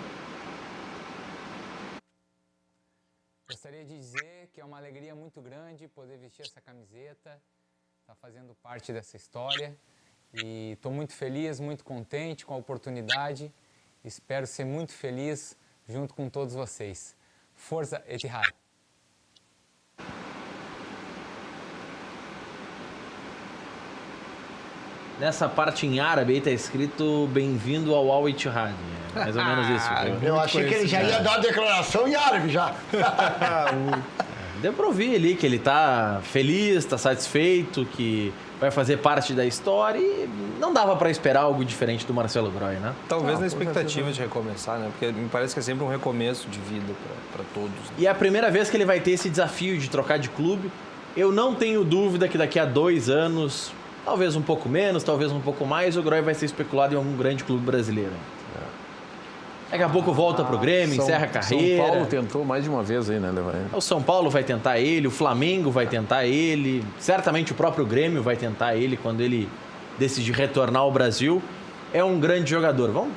Gostaria de dizer que é uma alegria muito grande poder vestir essa camiseta, estar fazendo parte dessa história. E estou muito feliz, muito contente com a oportunidade. Espero ser muito feliz junto com todos vocês. Força Ittihad! Nessa parte em árabe aí tá escrito bem-vindo ao Al Ittihad. É mais ou menos isso. Eu achei que ele já ia dar uma declaração em árabe já. Deu pra ouvir ali que ele tá feliz, tá satisfeito, que vai fazer parte da história e não dava para esperar algo diferente do Marcelo Groi, né? Talvez na expectativa de recomeçar, né? Porque me parece que é sempre um recomeço de vida para todos. Né? E é a primeira vez que ele vai ter esse desafio de trocar de clube. Eu não tenho dúvida que daqui a 2 anos, talvez um pouco menos, talvez um pouco mais, o Groi vai ser especulado em algum grande clube brasileiro. Daqui a pouco volta pro Grêmio, encerra a carreira. São Paulo tentou mais de uma vez aí, né? O São Paulo vai tentar ele, o Flamengo vai tentar ele, certamente o próprio Grêmio vai tentar ele quando ele decidir retornar ao Brasil. É um grande jogador. Vamos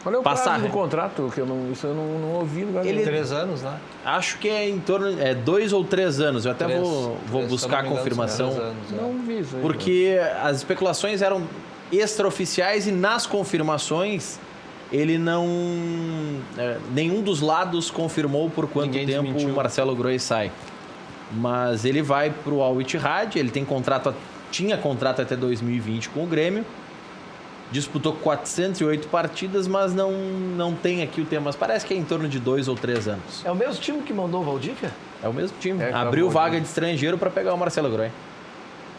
Qual é o passar prazo do contrato? Que isso eu não ouvi. Ele 3 anos, né? Acho que é em torno de 2 ou 3 anos. Eu até vou buscar a confirmação. Não vi isso aí. Porque as especulações eram extraoficiais e nas confirmações ele não... nenhum dos lados confirmou por quanto tempo o Marcelo Groi sai. Mas ele vai para o Al Ittihad, ele tinha contrato até 2020 com o Grêmio, disputou 408 partidas, mas não tem aqui o tempo. Mas parece que é em torno de 2 ou 3 anos. É o mesmo time que mandou o Valdívia? É o mesmo time. Abriu vaga de estrangeiro para pegar o Marcelo Groi.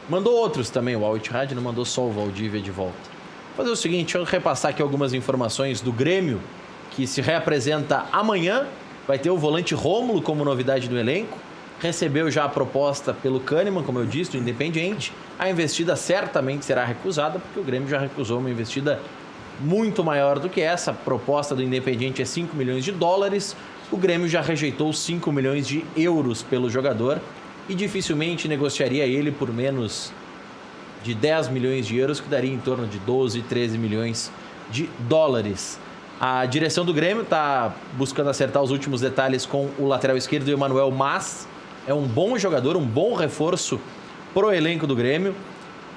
Mandou outros também, o Al Ittihad não mandou só o Valdívia de volta. Vou fazer o seguinte, deixa eu repassar aqui algumas informações do Grêmio, que se reapresenta amanhã. Vai ter o volante Rômulo como novidade do elenco. Recebeu já a proposta pelo Kahneman, como eu disse, do Independiente. A investida certamente será recusada, porque o Grêmio já recusou uma investida muito maior do que essa. A proposta do Independiente é 5 milhões de dólares. O Grêmio já rejeitou 5 milhões de euros pelo jogador e dificilmente negociaria ele por menos de 10 milhões de euros, que daria em torno de 12, 13 milhões de dólares. A direção do Grêmio está buscando acertar os últimos detalhes com o lateral esquerdo, o Emmanuel Mas. É um bom jogador, um bom reforço pro elenco do Grêmio,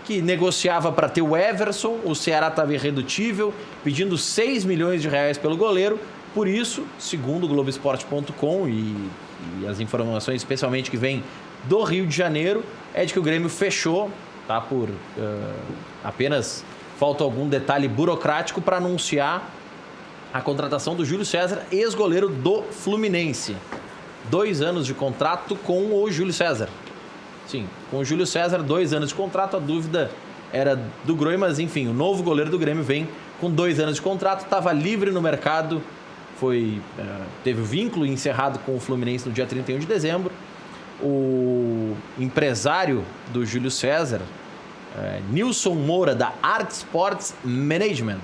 que negociava para ter o Everson. O Ceará estava irredutível, pedindo 6 milhões de reais pelo goleiro. Por isso, segundo o Globoesporte.com e as informações especialmente que vêm do Rio de Janeiro, é de que o Grêmio fechou, tá, por apenas falta algum detalhe burocrático para anunciar a contratação do Júlio César, ex-goleiro do Fluminense. 2 anos de contrato com o Júlio César. Sim, com o Júlio César, 2 anos de contrato, a dúvida era do Groy, mas enfim, o novo goleiro do Grêmio vem com 2 anos de contrato, estava livre no mercado, teve o vínculo encerrado com o Fluminense no dia 31 de dezembro. O empresário do Júlio César, Nilson Moura, da Art Sports Management,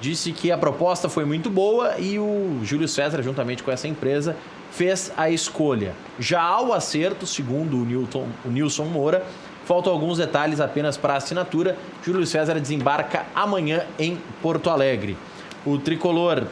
disse que a proposta foi muito boa e o Júlio César, juntamente com essa empresa, fez a escolha. Já ao acerto, segundo o Nilson Moura, faltam alguns detalhes apenas para a assinatura. Júlio César desembarca amanhã em Porto Alegre. O tricolor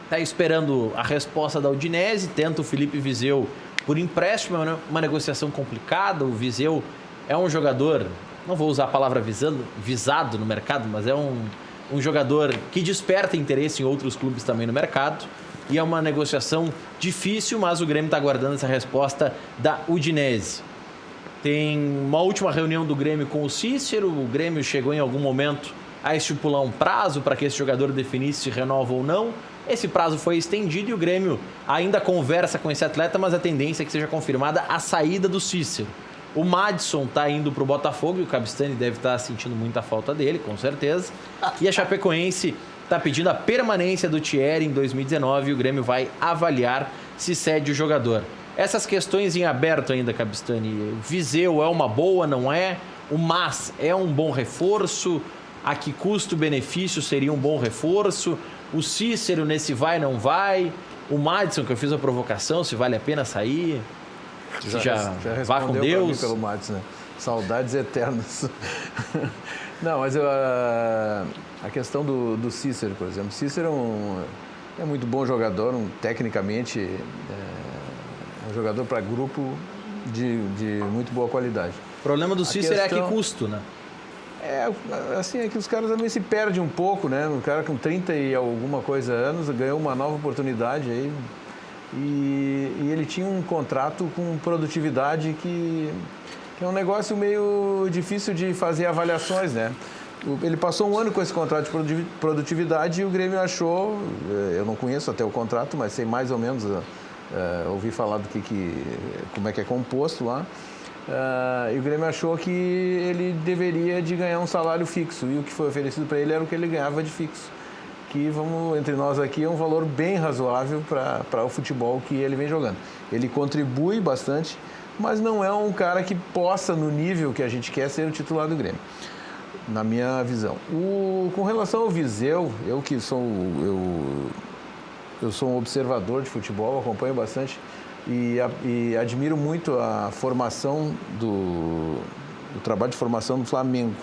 está esperando a resposta da Udinese, tenta o Felipe Viseu por empréstimo, é uma negociação complicada. O Viseu é um jogador, não vou usar a palavra visado no mercado, mas é um jogador que desperta interesse em outros clubes também no mercado. E é uma negociação difícil, mas o Grêmio está aguardando essa resposta da Udinese. Tem uma última reunião do Grêmio com o Cícero. O Grêmio chegou em algum momento a estipular um prazo para que esse jogador definisse se renova ou não. Esse prazo foi estendido e o Grêmio ainda conversa com esse atleta, mas a tendência é que seja confirmada a saída do Cícero. O Madison está indo para o Botafogo e o Cabistani deve estar sentindo muita falta dele, com certeza. E a Chapecoense está pedindo a permanência do Thierry em 2019 e o Grêmio vai avaliar se cede o jogador. Essas questões em aberto ainda, Cabistani. Viseu é uma boa, não é? O Mas é um bom reforço? A que custo-benefício seria um bom reforço? O Cícero nesse vai, não vai? O Madison, que eu fiz a provocação, se vale a pena sair? Já vá com Deus. Pelo Madison, né? Saudades eternas. Não, mas a questão do Cícero, por exemplo. Cícero é muito bom jogador, tecnicamente é um jogador para grupo de muito boa qualidade. O problema do Cícero é a que custo, né? É que os caras também se perdem um pouco, né? O cara com 30 e alguma coisa anos ganhou uma nova oportunidade aí e ele tinha um contrato com produtividade que é um negócio meio difícil de fazer avaliações, né? Ele passou um ano com esse contrato de produtividade e o Grêmio achou, eu não conheço até o contrato, mas sei mais ou menos, ouvi falar como é que é composto lá. E o Grêmio achou que ele deveria de ganhar um salário fixo e o que foi oferecido para ele era o que ele ganhava de fixo, que entre nós aqui é um valor bem razoável para o futebol que ele vem jogando. Ele contribui bastante, mas não é um cara que possa, no nível que a gente quer, ser o titular do Grêmio, na minha visão. Com relação ao Viseu, eu sou um observador de futebol, acompanho bastante e admiro muito a formação o trabalho de formação do Flamengo.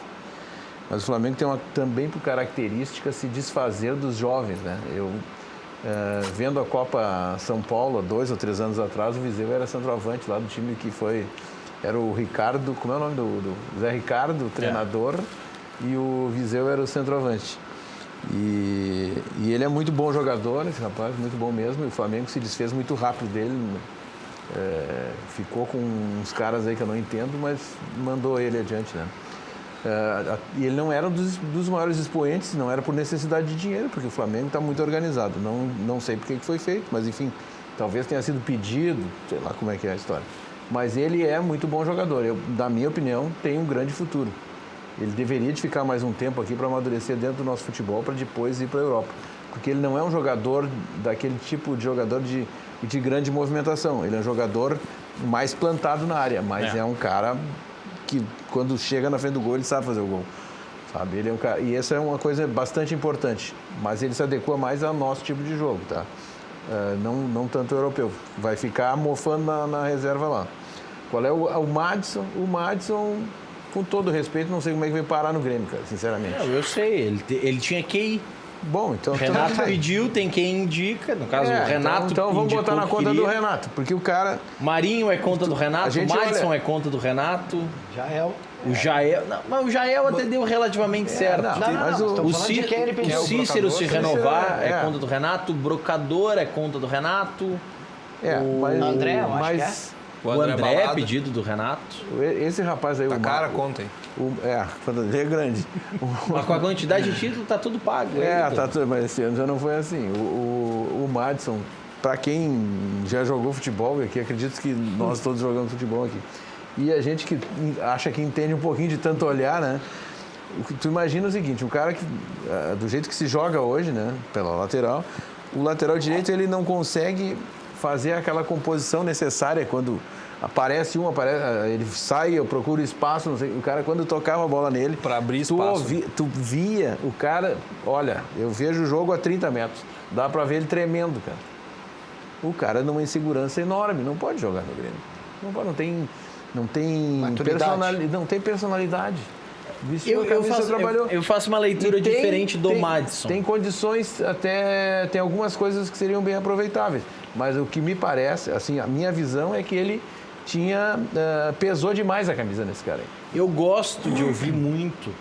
Mas o Flamengo tem também por característica se desfazer dos jovens, né? Vendo a Copa São Paulo, há 2 ou 3 anos atrás, o Viseu era centroavante lá do time que era o Ricardo, como é o nome do Zé Ricardo, o treinador, e o Viseu era o centroavante. E ele é muito bom jogador, esse rapaz, muito bom mesmo, e o Flamengo se desfez muito rápido dele, ficou com uns caras aí que eu não entendo, mas mandou ele adiante, né? E ele não era um dos maiores expoentes, não era por necessidade de dinheiro, porque o Flamengo está muito organizado. Não sei por que foi feito, mas enfim, talvez tenha sido pedido, sei lá como é que é a história. Mas ele é muito bom jogador. Na minha opinião, tem um grande futuro. Ele deveria de ficar mais um tempo aqui para amadurecer dentro do nosso futebol para depois ir para a Europa. Porque ele não é um jogador daquele tipo de jogador de grande movimentação. Ele é um jogador mais plantado na área, mas é um cara que quando chega na frente do gol ele sabe fazer o gol, sabe? Ele é um cara, e essa é uma coisa bastante importante, mas ele se adequa mais ao nosso tipo de jogo, tá? Não tanto o europeu, vai ficar mofando na reserva lá. Qual é o Madison? O Madison, com todo respeito, não sei como é que vai parar no Grêmio, cara, sinceramente. Eu sei, ele tinha que ir. Bom, então... Renato pediu, tem quem indica, no caso o Renato então vamos botar na conta do Renato, porque o cara... Marinho é conta do Renato, o Madison é conta do Renato. Jael. O Jael... Não, mas o Jael até deu relativamente certo. Mas o Cícero se renovar é conta do Renato, o Brocador é conta do Renato. O André, eu acho que é. O André é pedido do Renato. Esse rapaz aí... Tá cara, conta aí. Quando é grande. Mas com a quantidade de título, tá tudo pago. Tá tudo, mas esse ano já não foi assim. O Madison, para quem já jogou futebol aqui, acredito que nós todos jogamos futebol aqui, E a gente que acha que entende um pouquinho de tanto olhar, né? Tu imagina o seguinte, um cara que, do jeito que se joga hoje, né, pela lateral, o lateral direito ele não consegue fazer aquela composição necessária quando aparece ele sai, eu procuro espaço, não sei, o cara quando tocava a bola nele, para abrir espaço. Tu via o cara, olha, eu vejo o jogo a 30 metros, dá para ver ele tremendo, cara. O cara numa insegurança enorme, não pode jogar no Grêmio. Não tem personalidade. Eu faço uma leitura diferente do Madison. Tem condições, até tem algumas coisas que seriam bem aproveitáveis. Mas o que me parece, assim, a minha visão é que ele pesou demais a camisa nesse cara aí. Eu gosto de ouvir muito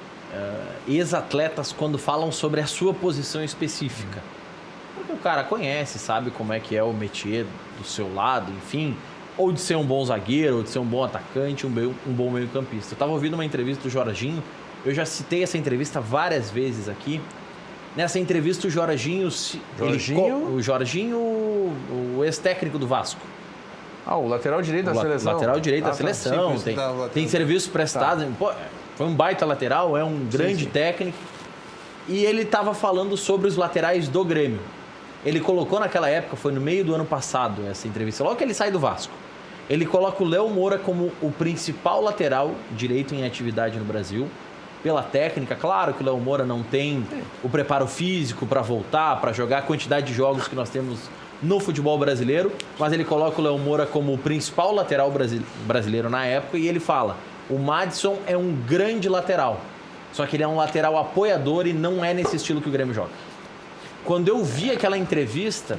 ex-atletas quando falam sobre a sua posição específica. Porque o cara conhece, sabe como é que é o métier do seu lado, enfim... Ou de ser um bom zagueiro, ou de ser um bom atacante, um bom meio-campista. Eu estava ouvindo uma entrevista do Jorginho, eu já citei essa entrevista várias vezes aqui. Nessa entrevista, o Jorginho, o ex-técnico do Vasco. O lateral direito da seleção. Lateral direito da seleção. Tem serviço prestado. Tá. Pô, foi um baita lateral, é um grande técnico. E ele estava falando sobre os laterais do Grêmio. Ele colocou naquela época, foi no meio do ano passado essa entrevista, logo que ele sai do Vasco. Ele coloca o Léo Moura como o principal lateral direito em atividade no Brasil. Pela técnica, claro que o Léo Moura não tem o preparo físico para voltar, para jogar a quantidade de jogos que nós temos no futebol brasileiro, mas ele coloca o Léo Moura como o principal lateral brasileiro na época e ele fala, o Madison é um grande lateral, só que ele é um lateral apoiador e não é nesse estilo que o Grêmio joga. Quando eu vi aquela entrevista,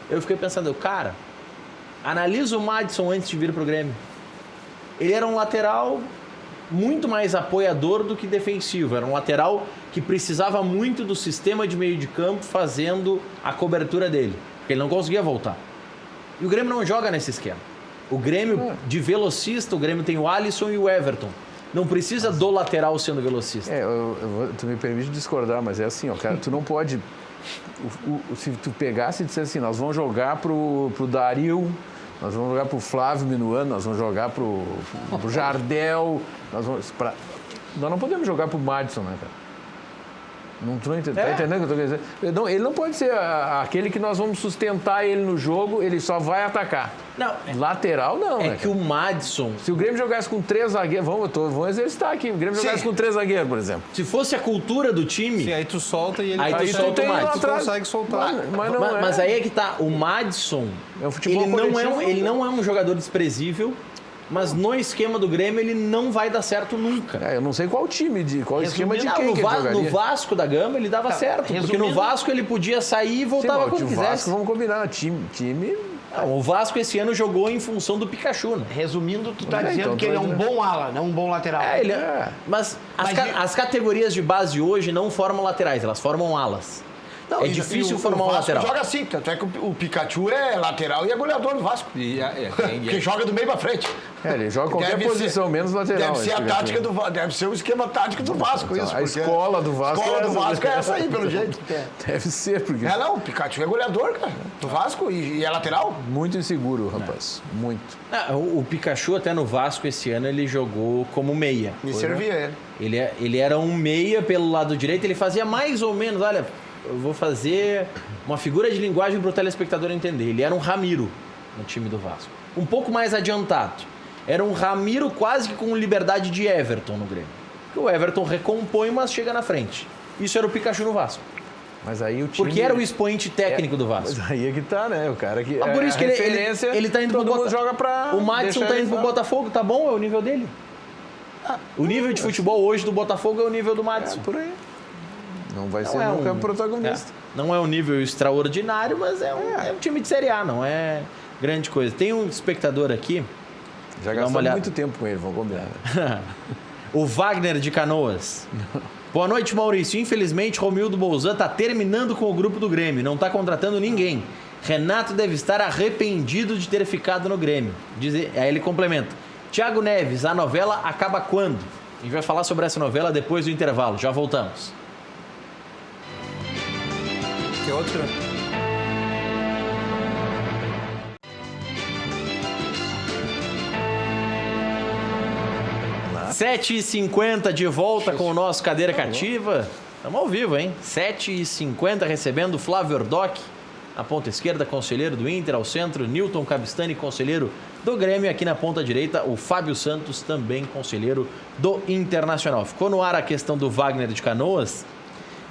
eu fiquei pensando, cara, analisa o Madison antes de vir para o Grêmio. Ele era um lateral muito mais apoiador do que defensivo. Era um lateral que precisava muito do sistema de meio de campo fazendo a cobertura dele, porque ele não conseguia voltar. E o Grêmio não joga nesse esquema. O Grêmio, de velocista, o Grêmio tem o Alisson e o Everton. Não precisa do lateral sendo velocista. Tu me permite discordar, mas é assim, ó, cara, tu não pode... Se tu pegasse e dissesse assim, nós vamos jogar pro Dario, nós vamos jogar pro Flávio Minuano, nós vamos jogar pro Jardel, nós não podemos jogar pro Madison, né, cara? Não, tá entendendo o que eu tô querendo dizer? Ele não pode ser aquele que nós vamos sustentar ele no jogo, ele só vai atacar. Não, lateral não, né? É que o Madison... Se o Grêmio jogasse com 3 zagueiros... Vamos exercitar aqui. O Grêmio jogasse com 3 zagueiros, por exemplo. Se fosse a cultura do time... Sim, aí tu solta e ele... Aí tu solta o Madison. Tu consegue soltar. Mas aí é que tá. O Madison... É um futebol ele não é um jogador desprezível, mas no esquema do Grêmio ele não vai dar certo nunca. Eu não sei qual esquema de quem que ele jogaria. No Vasco da Gama ele dava certo, porque no Vasco ele podia sair e voltava quando quisesse. Vasco, vamos combinar, time... O Vasco esse ano jogou em função do Pikachu, né? Resumindo, tu tá dizendo que ele é um bom ala, não um bom lateral. Mas as categorias de base hoje não formam laterais, elas formam alas. Não, é difícil formar um lateral. Joga assim, tanto é que o Pikachu é lateral e é goleador do Vasco. Porque joga do meio pra frente. Ele joga qualquer posição, menos lateral. Deve ser a tática do Vasco, deve ser o esquema tático do Vasco, isso. A escola do Vasco. É essa aí, pelo jeito. Deve ser, porque... Não, o Pikachu é goleador, cara, do Vasco e é lateral. Muito inseguro, rapaz, muito. O Pikachu até no Vasco esse ano ele jogou como meia. Me servia ele era um meia pelo lado direito, ele fazia mais ou menos, olha... Eu vou fazer uma figura de linguagem para o telespectador entender. Ele era um Ramiro no time do Vasco. Um pouco mais adiantado. Era um Ramiro quase que com liberdade de Everton no Grêmio. Porque o Everton recompõe, mas chega na frente. Isso era o Pikachu no Vasco. Mas aí o time... Porque era o expoente técnico do Vasco. Mas aí é que tá, né? O cara que... Por isso que ele tá indo todo mundo joga pra... O Madison tá indo pro Botafogo, tá bom? É o nível dele. O nível de futebol hoje do Botafogo é o nível do Madison. Por aí. Não vai ser nunca protagonista. Não é um nível extraordinário, mas é um time de Série A, não é grande coisa. Tem um espectador aqui... Já gastou muito tempo com ele, vamos combinar. O Wagner de Canoas. Boa noite, Maurício. Infelizmente, Romildo Bolzan está terminando com o grupo do Grêmio. Não está contratando ninguém. Renato deve estar arrependido de ter ficado no Grêmio. Aí ele complementa. Thiago Neves, a novela acaba quando? A gente vai falar sobre essa novela depois do intervalo. Já voltamos. Que outra? 7h50 de volta com o nosso Cadeira Cativa. Estamos ao vivo, hein? 7h50 recebendo Flávio Ordoc, na ponta esquerda, conselheiro do Inter, ao centro, Newton Cabistani, conselheiro do Grêmio, aqui na ponta direita, o Fábio Santos, também conselheiro do Internacional. Ficou no ar a questão do Wagner de Canoas,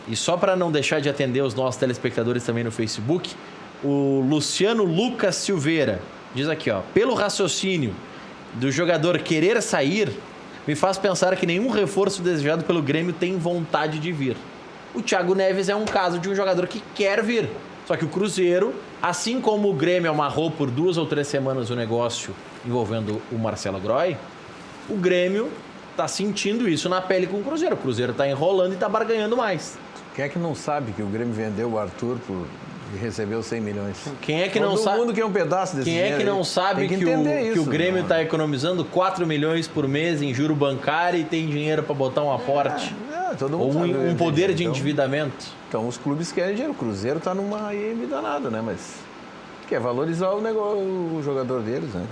e só para não deixar de atender os nossos telespectadores também no Facebook, o Luciano Lucas Silveira diz aqui, ó, pelo raciocínio do jogador querer sair, me faz pensar que nenhum reforço desejado pelo Grêmio tem vontade de vir. O Thiago Neves é um caso de um jogador que quer vir. Só que o Cruzeiro, assim como o Grêmio amarrou por 2 ou 3 semanas o negócio envolvendo o Marcelo Groy, o Grêmio está sentindo isso na pele com o Cruzeiro. O Cruzeiro está enrolando e está barganhando mais. Quem é que não sabe que o Grêmio vendeu o Arthur e recebeu 100 milhões? Quem é que não sabe? Todo mundo quer um pedaço desse dinheiro. Quem é que não sabe que o Grêmio está economizando 4 milhões por mês em juro bancário e tem dinheiro para botar um aporte? Todo mundo ou sabe, um poder de endividamento? Então os clubes querem dinheiro. O Cruzeiro está numa IM danada, né? Mas quer valorizar o jogador deles, né?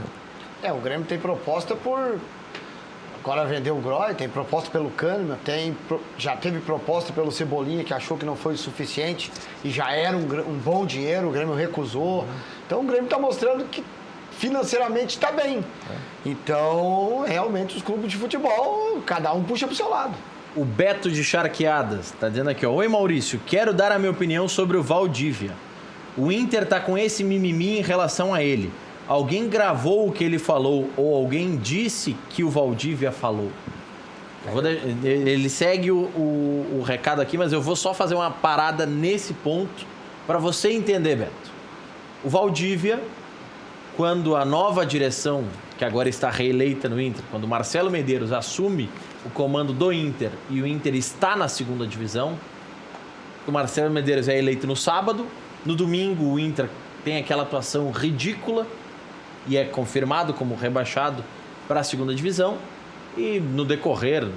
O Grêmio tem proposta por... Agora vendeu o Groy, tem proposta pelo Kahneman, já teve proposta pelo Cebolinha, que achou que não foi o suficiente e já era um bom dinheiro, o Grêmio recusou. Então o Grêmio está mostrando que financeiramente está bem. Então, realmente, os clubes de futebol, cada um puxa para o seu lado. O Beto de Charqueadas está dizendo aqui, ó, oi Maurício, quero dar a minha opinião sobre o Valdívia. O Inter está com esse mimimi em relação a ele. Alguém gravou o que ele falou ou alguém disse que o Valdívia falou? Ele segue o recado aqui, mas eu vou só fazer uma parada nesse ponto para você entender, Beto. O Valdívia, quando a nova direção, que agora está reeleita no Inter, quando o Marcelo Medeiros assume o comando do Inter e o Inter está na segunda divisão, o Marcelo Medeiros é eleito no sábado, no domingo o Inter tem aquela atuação ridícula e é confirmado como rebaixado para a segunda divisão. E no decorrer,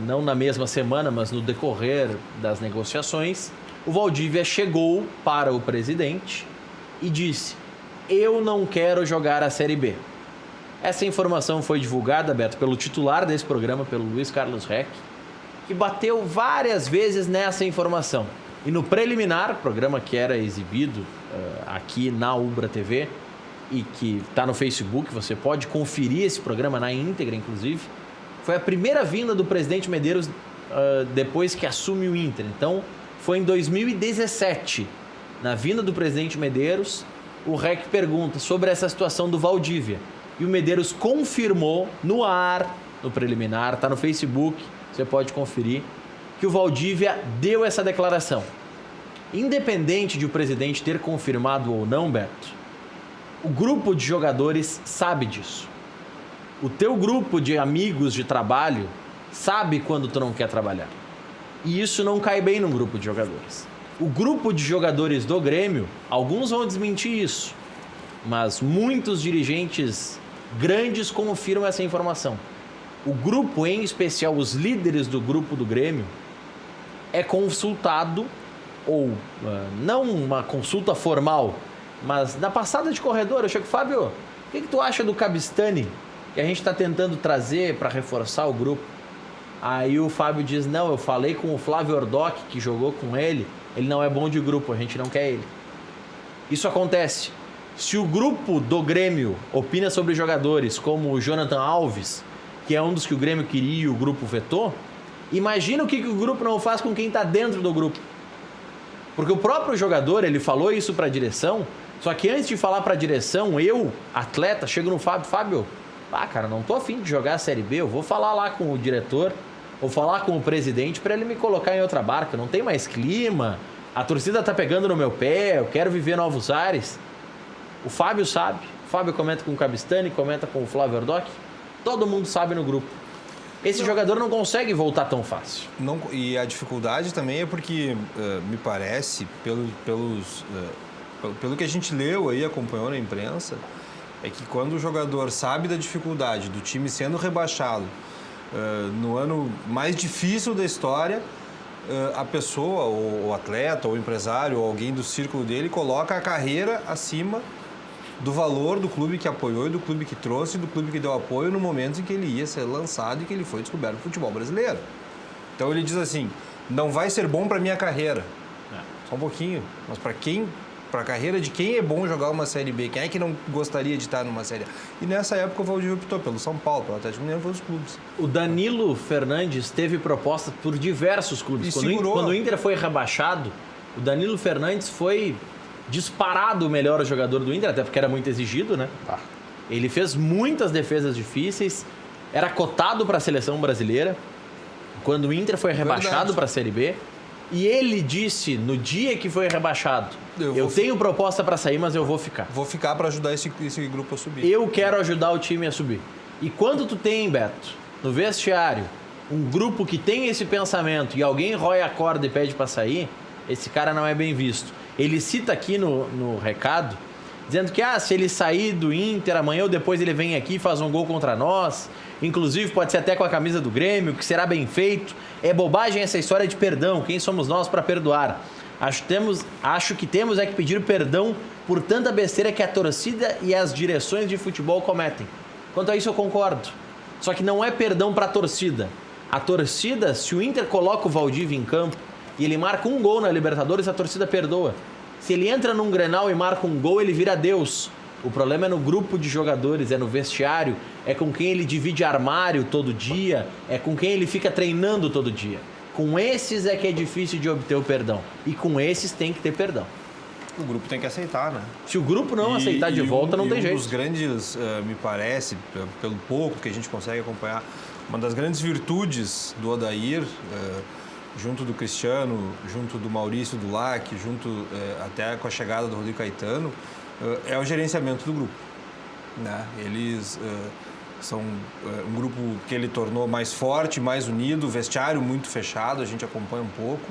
não na mesma semana, mas no decorrer das negociações, o Valdívia chegou para o presidente e disse: eu não quero jogar a Série B. Essa informação foi divulgada, Beto, pelo titular desse programa, pelo Luiz Carlos Reck, que bateu várias vezes nessa informação. E no preliminar, programa que era exibido aqui na Ubra TV, e que está no Facebook, você pode conferir esse programa na íntegra, inclusive. Foi a primeira vinda do presidente Medeiros depois que assume o Inter. Então, foi em 2017, na vinda do presidente Medeiros, o REC pergunta sobre essa situação do Valdívia. E o Medeiros confirmou no ar, no preliminar, está no Facebook, você pode conferir, que o Valdívia deu essa declaração. Independente de o presidente ter confirmado ou não, Beto, o grupo de jogadores sabe disso. O teu grupo de amigos de trabalho sabe quando tu não quer trabalhar. E isso não cai bem no grupo de jogadores. O grupo de jogadores do Grêmio, alguns vão desmentir isso, mas muitos dirigentes grandes confirmam essa informação. O grupo, em especial os líderes do grupo do Grêmio, é consultado, ou não uma consulta formal, mas na passada de corredor, eu chego, Fábio, o que tu acha do Cabistani, que a gente está tentando trazer para reforçar o grupo? Aí o Fábio diz, não, eu falei com o Flávio Ordoc, que jogou com ele não é bom de grupo, a gente não quer ele. Isso acontece. Se o grupo do Grêmio opina sobre jogadores como o Jonathan Alves, que é um dos que o Grêmio queria e o grupo vetou, imagina o que o grupo não faz com quem está dentro do grupo. Porque o próprio jogador, ele falou isso para a direção, só que antes de falar para a direção, eu, atleta, chego no Fábio, cara, não tô afim de jogar a Série B, eu vou falar lá com o diretor, vou falar com o presidente para ele me colocar em outra barca, não tem mais clima, a torcida tá pegando no meu pé, eu quero viver novos ares. O Fábio sabe, o Fábio comenta com o Cabistani, comenta com o Flávio Ordoc, todo mundo sabe no grupo. Esse jogador não consegue voltar tão fácil. Não, e a dificuldade também é porque, me parece, pelo que a gente leu aí, acompanhou na imprensa, é que quando o jogador sabe da dificuldade do time sendo rebaixado no ano mais difícil da história, a pessoa, ou o atleta, ou o empresário, ou alguém do círculo dele, coloca a carreira acima do valor do clube que apoiou e do clube que trouxe e do clube que deu apoio no momento em que ele ia ser lançado e que ele foi descoberto no futebol brasileiro. Então ele diz assim, não vai ser bom para minha carreira. Só um pouquinho. Mas para a carreira de quem é bom jogar uma Série B? Quem é que não gostaria de estar numa Série A? E nessa época o Valdívia optou pelo São Paulo, pelo Atlético Mineiro, pelos clubes. O Danilo Fernandes teve proposta por diversos clubes. Quando o Inter foi rebaixado, o Danilo Fernandes foi disparado o melhor jogador do Inter, até porque era muito exigido, né? Ele fez muitas defesas difíceis, era cotado para a seleção brasileira. Quando o Inter foi rebaixado para a Série B, e ele disse, no dia que foi rebaixado, eu tenho proposta para sair, mas eu vou ficar. Vou ficar para ajudar esse grupo a subir. Eu quero ajudar o time a subir. E quando tu tem, Beto, no vestiário, um grupo que tem esse pensamento e alguém rói a corda e pede para sair, esse cara não é bem visto. Ele cita aqui no recado, dizendo que se ele sair do Inter, amanhã ou depois ele vem aqui e faz um gol contra nós, inclusive pode ser até com a camisa do Grêmio, que será bem feito. É bobagem essa história de perdão, quem somos nós para perdoar? Acho que temos que pedir perdão por tanta besteira que a torcida e as direções de futebol cometem. Quanto a isso eu concordo, só que não é perdão para a torcida. A torcida, se o Inter coloca o Valdívia em campo e ele marca um gol na Libertadores, a torcida perdoa. Se ele entra num Grenal e marca um gol, ele vira Deus. O problema é no grupo de jogadores, é no vestiário, é com quem ele divide armário todo dia, é com quem ele fica treinando todo dia. Com esses é que é difícil de obter o perdão. E com esses tem que ter perdão. O grupo tem que aceitar, né? Se o grupo não aceitar de volta, não tem jeito. Um dos grandes, me parece, pelo pouco que a gente consegue acompanhar, uma das grandes virtudes do Odair, junto do Cristiano, junto do Maurício Dulac, junto até com a chegada do Rodrigo Caetano, é o gerenciamento do grupo, né? Eles são um grupo que ele tornou mais forte, mais unido, vestiário muito fechado, a gente acompanha um pouco.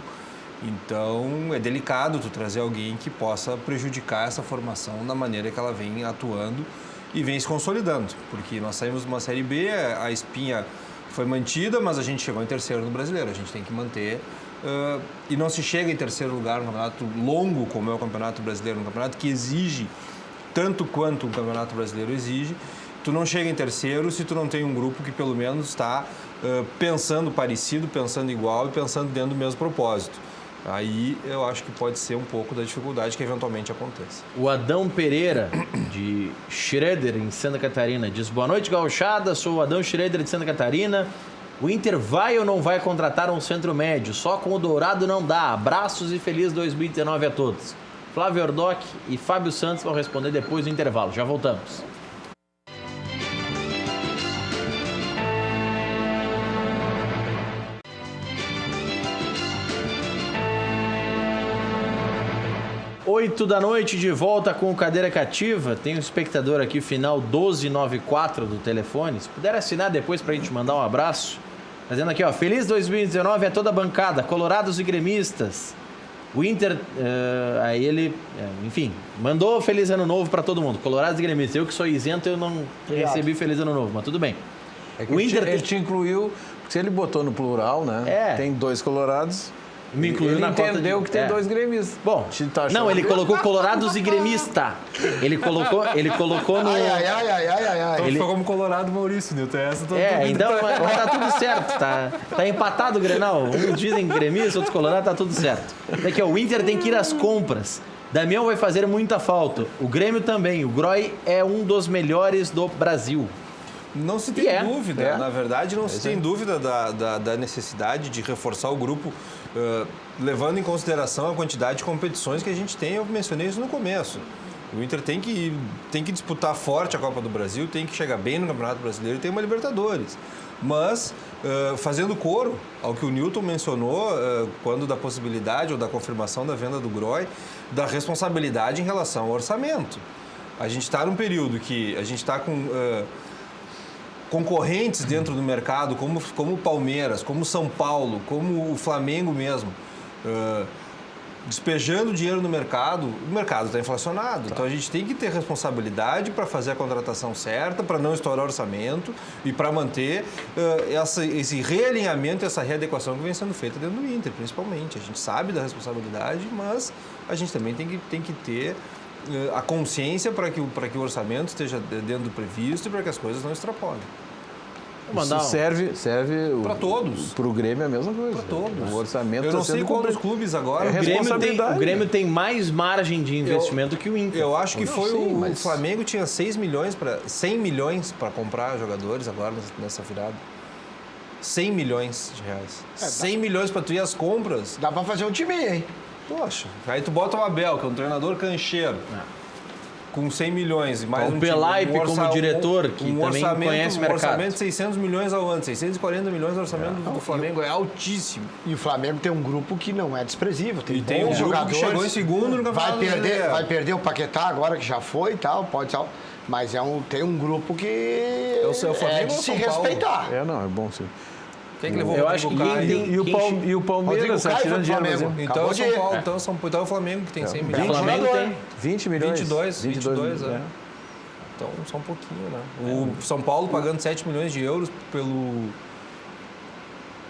Então é delicado tu trazer alguém que possa prejudicar essa formação da maneira que ela vem atuando e vem se consolidando, porque nós saímos de uma Série B, a espinha foi mantida, mas a gente chegou em terceiro no Brasileiro, a gente tem que manter. E não se chega em terceiro lugar num campeonato longo como é o Campeonato Brasileiro, um campeonato que exige tanto quanto o Campeonato Brasileiro exige. Tu não chega em terceiro se tu não tem um grupo que pelo menos está pensando parecido, pensando igual e pensando dentro do mesmo propósito. Aí eu acho que pode ser um pouco da dificuldade que eventualmente aconteça. O Adão Pereira, de Schroeder, em Santa Catarina, diz: boa noite, gauchada, sou o Adão Schroeder de Santa Catarina. O Inter vai ou não vai contratar um centro médio? Só com o Dourado não dá. Abraços e feliz 2019 a todos. Flávio Ordoc e Fábio Santos vão responder depois do intervalo. Já voltamos. Oito da noite, de volta com o Cadeira Cativa. Tem um espectador aqui, final 1294 do telefone. Se puder assinar depois pra gente mandar um abraço. Fazendo aqui, ó, feliz 2019 a toda a bancada, colorados e gremistas. O Inter, aí ele, enfim, mandou feliz ano novo pra todo mundo, colorados e gremistas. Eu que sou isento, eu não recebi feliz ano novo, mas tudo bem. O Inter ele te incluiu, porque se ele botou no plural, né? Tem dois colorados. Me incluiu na cota. Ele entendeu que tem dois gremistas. Bom, não, ele colocou colorados e gremista. Ele colocou no... Então ficou como colorado Maurício, Nilton. Então mas tá tudo certo. Tá empatado o Grenal. Uns dizem gremista, outros colorados, tá tudo certo. Daqui, ó, o Inter tem que ir às compras. Damião vai fazer muita falta. O Grêmio também. O Groy é um dos melhores do Brasil. Não se tem dúvida, na verdade não se tem dúvida da necessidade de reforçar o grupo, levando em consideração a quantidade de competições que a gente tem. Eu mencionei isso no começo. O Inter tem que disputar forte a Copa do Brasil, tem que chegar bem no Campeonato Brasileiro e tem uma Libertadores. Mas, fazendo coro ao que o Nilton mencionou, quando da possibilidade ou da confirmação da venda do Groy, da responsabilidade em relação ao orçamento. A gente está num período que a gente está com... concorrentes dentro do mercado, como o Palmeiras, como o São Paulo, como o Flamengo mesmo, despejando dinheiro no mercado, o mercado está inflacionado. Então a gente tem que ter responsabilidade para fazer a contratação certa, para não estourar orçamento e para manter esse realinhamento, essa readequação que vem sendo feita dentro do Inter, principalmente. A gente sabe da responsabilidade, mas a gente também tem que ter a consciência para que o orçamento esteja dentro do previsto e para que as coisas não extrapolem. Isso serve para todos. Para o Grêmio é a mesma coisa. Para todos. O orçamento eu não sei quantos clubes agora. O Grêmio tem mais margem de investimento que o Inter. Eu acho que o Flamengo tinha 100 milhões para comprar jogadores agora nessa virada. 100 milhões de reais. 100 milhões para tu ir às compras. Dá para fazer um time, hein? Poxa, aí tu bota o Abel, que é um treinador cancheiro. Com 100 milhões e mais o Pelaipe como diretor, que também conhece o mercado. Um orçamento de 600 milhões ao ano, 640 milhões no orçamento do Flamengo é altíssimo. E o Flamengo tem um grupo que não é desprezível. Tem um jogador que chegou em segundo no Campeonato Brasileiro. Vai perder o Paquetá agora, que já foi e tal, pode tal. Mas tem um grupo que é de se respeitar. Não, é bom sim. Quem é que levou eu acho que e o Palmeiras está tirando dinheiro. Então é São Paulo, então é o Flamengo que tem 100 milhões. O Flamengo tem 20 milhões. 22, é. Então, só um pouquinho, né? O São Paulo pagando 7 milhões de euros pelo...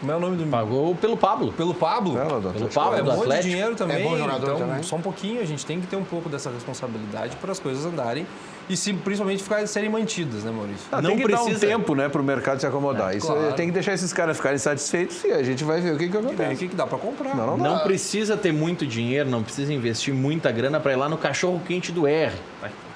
Como é o nome do... Pagou pelo Pablo. Pelo Pablo? Pelo Pablo, é do muito Atlético. Dinheiro também. É bom jogador então, também. Só um pouquinho. A gente tem que ter um pouco dessa responsabilidade para as coisas andarem e principalmente serem mantidas, né, Maurício? Tem que dar um tempo, né, para o mercado se acomodar. Isso claro. tem que deixar esses caras ficarem satisfeitos e a gente vai ver o que acontece. O que dá para comprar. Não precisa ter muito dinheiro, não precisa investir muita grana para ir lá no cachorro quente do R.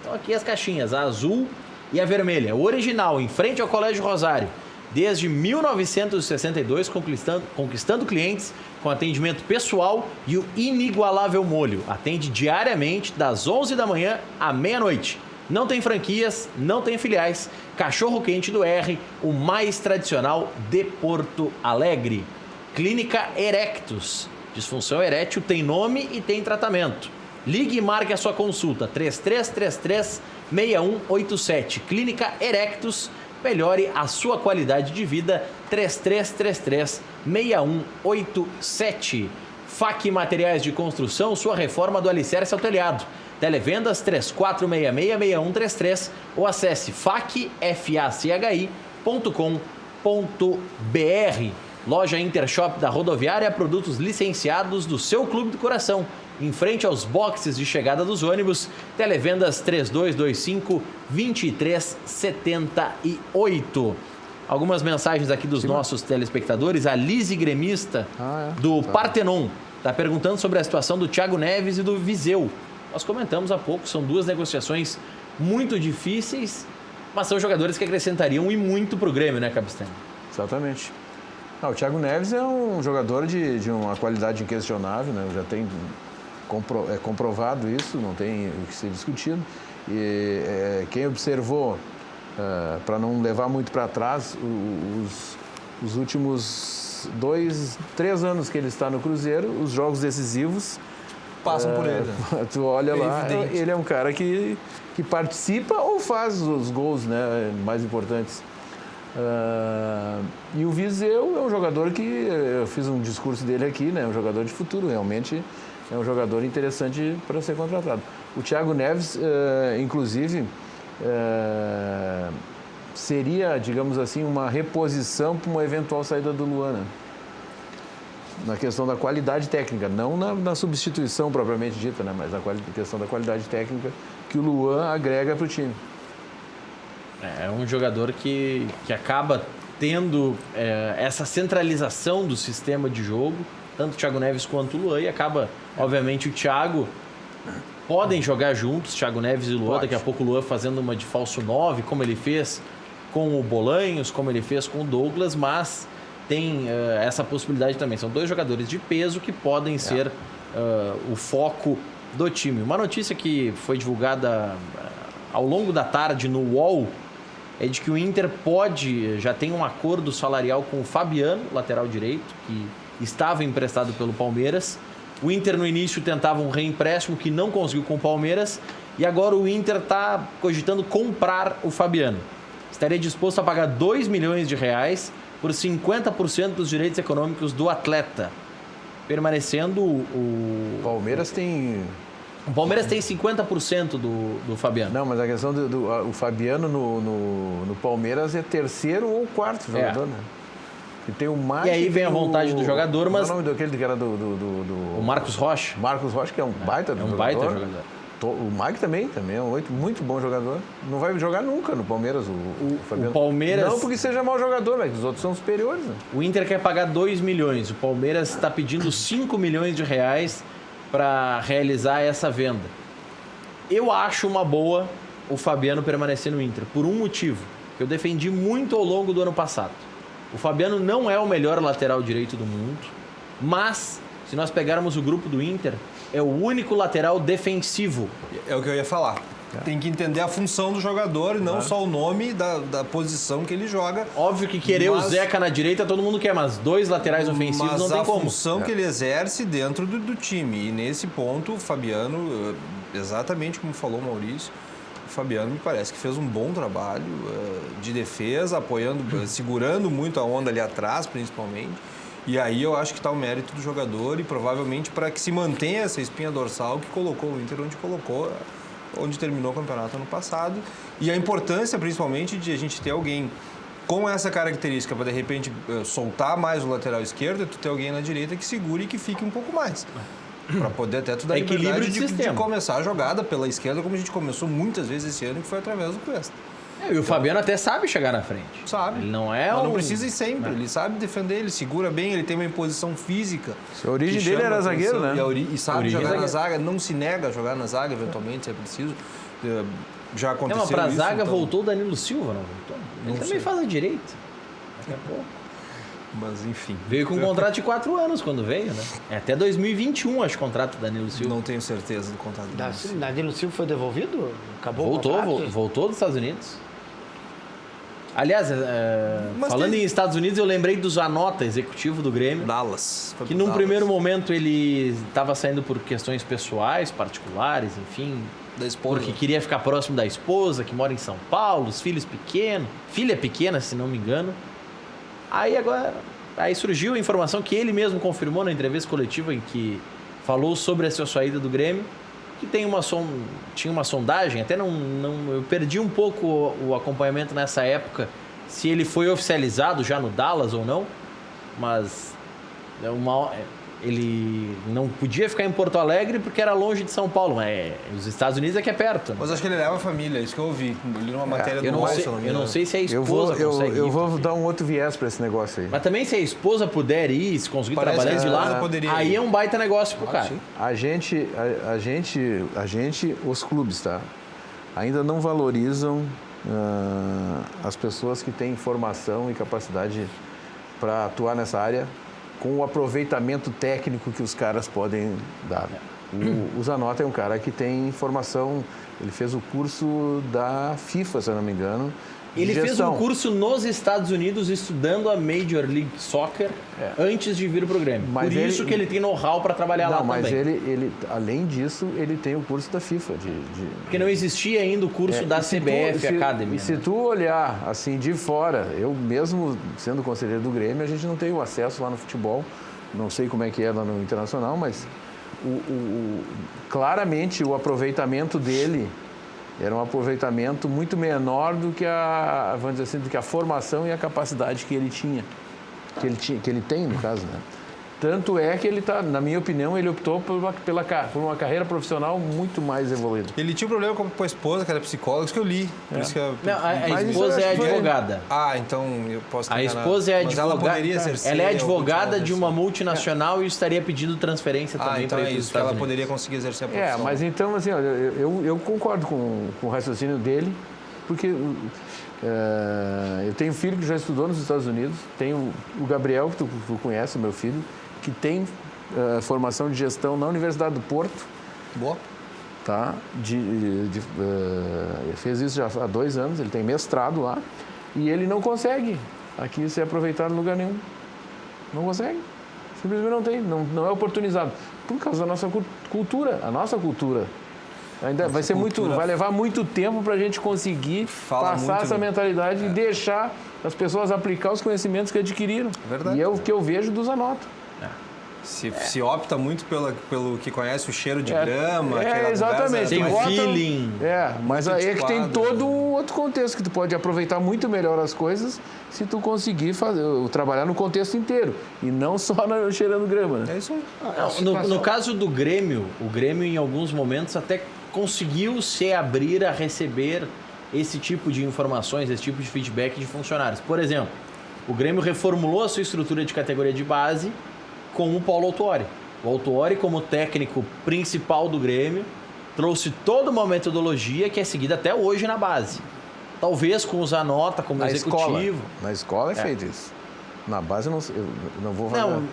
Então aqui as caixinhas, a azul e a vermelha. O original, em frente ao Colégio Rosário. Desde 1962, conquistando clientes com atendimento pessoal e o inigualável molho. Atende diariamente das 11 da manhã à meia-noite. Não tem franquias, não tem filiais. Cachorro Quente do R, o mais tradicional de Porto Alegre. Clínica Erectus. Disfunção erétil tem nome e tem tratamento. Ligue e marque a sua consulta. 3333-6187. Clínica Erectus. Melhore a sua qualidade de vida. 3333-6187. FAC Materiais de Construção, sua reforma do alicerce ao telhado. Televendas 3466-6133 ou acesse facchi.com.br. Loja Intershop da Rodoviária, produtos licenciados do seu clube do coração. Em frente aos boxes de chegada dos ônibus, televendas 3225-2378. Algumas mensagens aqui dos nossos telespectadores. A Lise Gremista, do Partenon, está perguntando sobre a situação do Thiago Neves e do Viseu. Nós comentamos há pouco, são duas negociações muito difíceis, mas são jogadores que acrescentariam e muito para o Grêmio, né, Capistão? Exatamente. O Thiago Neves é um jogador de uma qualidade inquestionável, né? Já tem comprovado isso, não tem o que ser discutido. E quem observou, para não levar muito para trás, os últimos 3 anos que ele está no Cruzeiro, os jogos decisivos passam por ele. Tu olha lá, ele é um cara que participa ou faz os gols, né, mais importantes. E o Viseu é um jogador que, eu fiz um discurso dele aqui, né, um jogador de futuro, realmente é um jogador interessante para ser contratado. O Thiago Neves, inclusive, seria, digamos assim, uma reposição para uma eventual saída do Luan, né? Na questão da qualidade técnica, não na substituição propriamente dita, né, mas na questão da qualidade técnica que o Luan agrega para o time. É um jogador que acaba tendo essa centralização do sistema de jogo, tanto o Thiago Neves quanto o Luan, e acaba, obviamente, o Thiago podem jogar juntos, Thiago Neves e o Luan, daqui a pouco o Luan fazendo uma de falso 9, como ele fez com o Bolanhos, como ele fez com o Douglas, mas tem essa possibilidade também. São dois jogadores de peso que podem ser o foco do time. Uma notícia que foi divulgada ao longo da tarde no UOL é de que o Inter já tem um acordo salarial com o Fabiano, lateral direito, que estava emprestado pelo Palmeiras. O Inter no início tentava um reempréstimo que não conseguiu com o Palmeiras e agora o Inter está cogitando comprar o Fabiano. Estaria disposto a pagar 2 milhões de reais por 50% dos direitos econômicos do atleta, permanecendo o Palmeiras tem... O Palmeiras tem 50% do Fabiano. Não, mas a questão o Fabiano no Palmeiras é terceiro ou quarto jogador, né? E tem o Marcos. E aí vem a vontade do jogador, mas... Qual é o nome daquele que era do... O Marcos Rocha. Marcos Rocha, que é um baita jogador. É um baita jogador. O Mike também é um muito bom jogador. Não vai jogar nunca no Palmeiras, o Fabiano. O Palmeiras... Não porque seja mau jogador, mas os outros são superiores. Né? O Inter quer pagar 2 milhões. O Palmeiras está pedindo 5 milhões de reais para realizar essa venda. Eu acho uma boa o Fabiano permanecer no Inter, por um motivo que eu defendi muito ao longo do ano passado. O Fabiano não é o melhor lateral direito do mundo, mas se nós pegarmos o grupo do Inter, é o único lateral defensivo. É o que eu ia falar. Tem que entender a função do jogador e não só o nome da posição que ele joga. Óbvio que querer o Zeca na direita todo mundo quer, mas 2 laterais ofensivos não tem como. Mas a função que ele exerce dentro do time. E nesse ponto, o Fabiano, exatamente como falou o Maurício, o Fabiano me parece que fez um bom trabalho de defesa, apoiando, segurando muito a onda ali atrás, principalmente. E aí eu acho que está o mérito do jogador e provavelmente para que se mantenha essa espinha dorsal que colocou o Inter onde colocou, onde terminou o campeonato ano passado. E a importância, principalmente, de a gente ter alguém com essa característica para, de repente, soltar mais o lateral esquerdo e tu ter alguém na direita que segure e que fique um pouco mais. Para poder até tu dar equilíbrio de começar a jogada pela esquerda, como a gente começou muitas vezes esse ano, que foi através do Cuesta. E o Fabiano até sabe chegar na frente. Sabe. Ele não é não precisa ir sempre. Ele sabe defender, ele segura bem, ele tem uma imposição física. A origem dele era zagueiro, né? E sabe jogar na zaga, não se nega a jogar na zaga, eventualmente, se é preciso. Já aconteceu mas pra isso. zaga então... voltou o Danilo Silva, não voltou? Ele também faz a direita. Daqui a pouco. Mas enfim. Veio com um contrato de 4 anos quando veio, né? É até 2021, acho, o contrato do Danilo Silva. Não tenho certeza do contrato do Danilo Silva. Danilo Silva foi devolvido? Acabou o contrato? Voltou dos Estados Unidos. Aliás, falando em Estados Unidos, eu lembrei do Zanota, executivo do Grêmio. Dallas. Que num primeiro momento ele estava saindo por questões pessoais, particulares, enfim. Da esposa. Porque queria ficar próximo da esposa, que mora em São Paulo, os filhos pequenos. Filha pequena, se não me engano. Aí surgiu a informação que ele mesmo confirmou na entrevista coletiva em que falou sobre a sua saída do Grêmio, que tinha uma sondagem, até eu perdi um pouco o acompanhamento nessa época, se ele foi oficializado já no Dallas ou não, mas ele não podia ficar em Porto Alegre porque era longe de São Paulo, mas os Estados Unidos é que é perto. Né? Mas acho que ele leva a família, isso que eu ouvi. Li numa matéria do UOL. Eu não sei se a esposa consegue eu vou dar um outro viés para esse negócio aí. Mas também se a esposa puder ir, se conseguir trabalhar de lá, aí é um baita negócio pro cara. Sim. A gente, os clubes, tá? Ainda não valorizam as pessoas que têm formação e capacidade para atuar nessa área com o aproveitamento técnico que os caras podem dar. O Zanota é um cara que tem formação, ele fez o curso da FIFA, se eu não me engano. Ele fez um curso nos Estados Unidos estudando a Major League Soccer antes de vir para o Grêmio. Por isso que ele tem know-how para trabalhar lá também. Mas ele, além disso, ele tem o curso da FIFA. Porque não existia ainda o curso da CBF Academy. E se tu olhar assim de fora, eu mesmo sendo conselheiro do Grêmio, a gente não tem o acesso lá no futebol, não sei como é que é lá no Internacional, mas claramente o aproveitamento dele era um aproveitamento muito menor do que do que a formação e a capacidade que ele tinha, que ele tem, no caso, né? Tanto é que ele está, na minha opinião, ele optou por uma carreira profissional muito mais evoluída. Ele tinha um problema com a esposa, que era psicóloga, isso que eu li. Por isso que a esposa é advogada. Então eu posso estar enganado. A esposa é advogada. Ela poderia exercer. Ela é advogada de uma multinacional e estaria pedindo transferência também para isso, que ela poderia conseguir exercer a profissão. Mas então, assim, eu concordo com o raciocínio dele, porque eu tenho um filho que já estudou nos Estados Unidos, tenho o Gabriel, que tu conhece, meu filho, que tem formação de gestão na Universidade do Porto. Boa. Tá? Ele fez isso já há 2 anos, ele tem mestrado lá, e ele não consegue aqui ser aproveitado em lugar nenhum. Não consegue. Simplesmente não tem, não é oportunizado. Por causa da nossa cultura, a nossa cultura. Ainda vai levar muito tempo para a gente conseguir passar essa mentalidade e deixar as pessoas aplicar os conhecimentos que adquiriram. Verdade. E é o que eu vejo do Zanota. Se opta muito pelo que conhece o cheiro de grama. Exatamente. Tem Bota- feeling. Mas aí é que tem antiquado, todo um outro contexto que tu pode aproveitar muito melhor as coisas se tu conseguir trabalhar no contexto inteiro e não só cheirando grama, né? É isso aí. No caso do Grêmio, o Grêmio em alguns momentos até conseguiu se abrir a receber esse tipo de informações, esse tipo de feedback de funcionários. Por exemplo, o Grêmio reformulou a sua estrutura de categoria de base com o Paulo Autuori. O Autuori, como técnico principal do Grêmio, trouxe toda uma metodologia que é seguida até hoje na base. Talvez com o Zanota como executivo. Na escola é feito isso. Na base eu não vou falar. Não,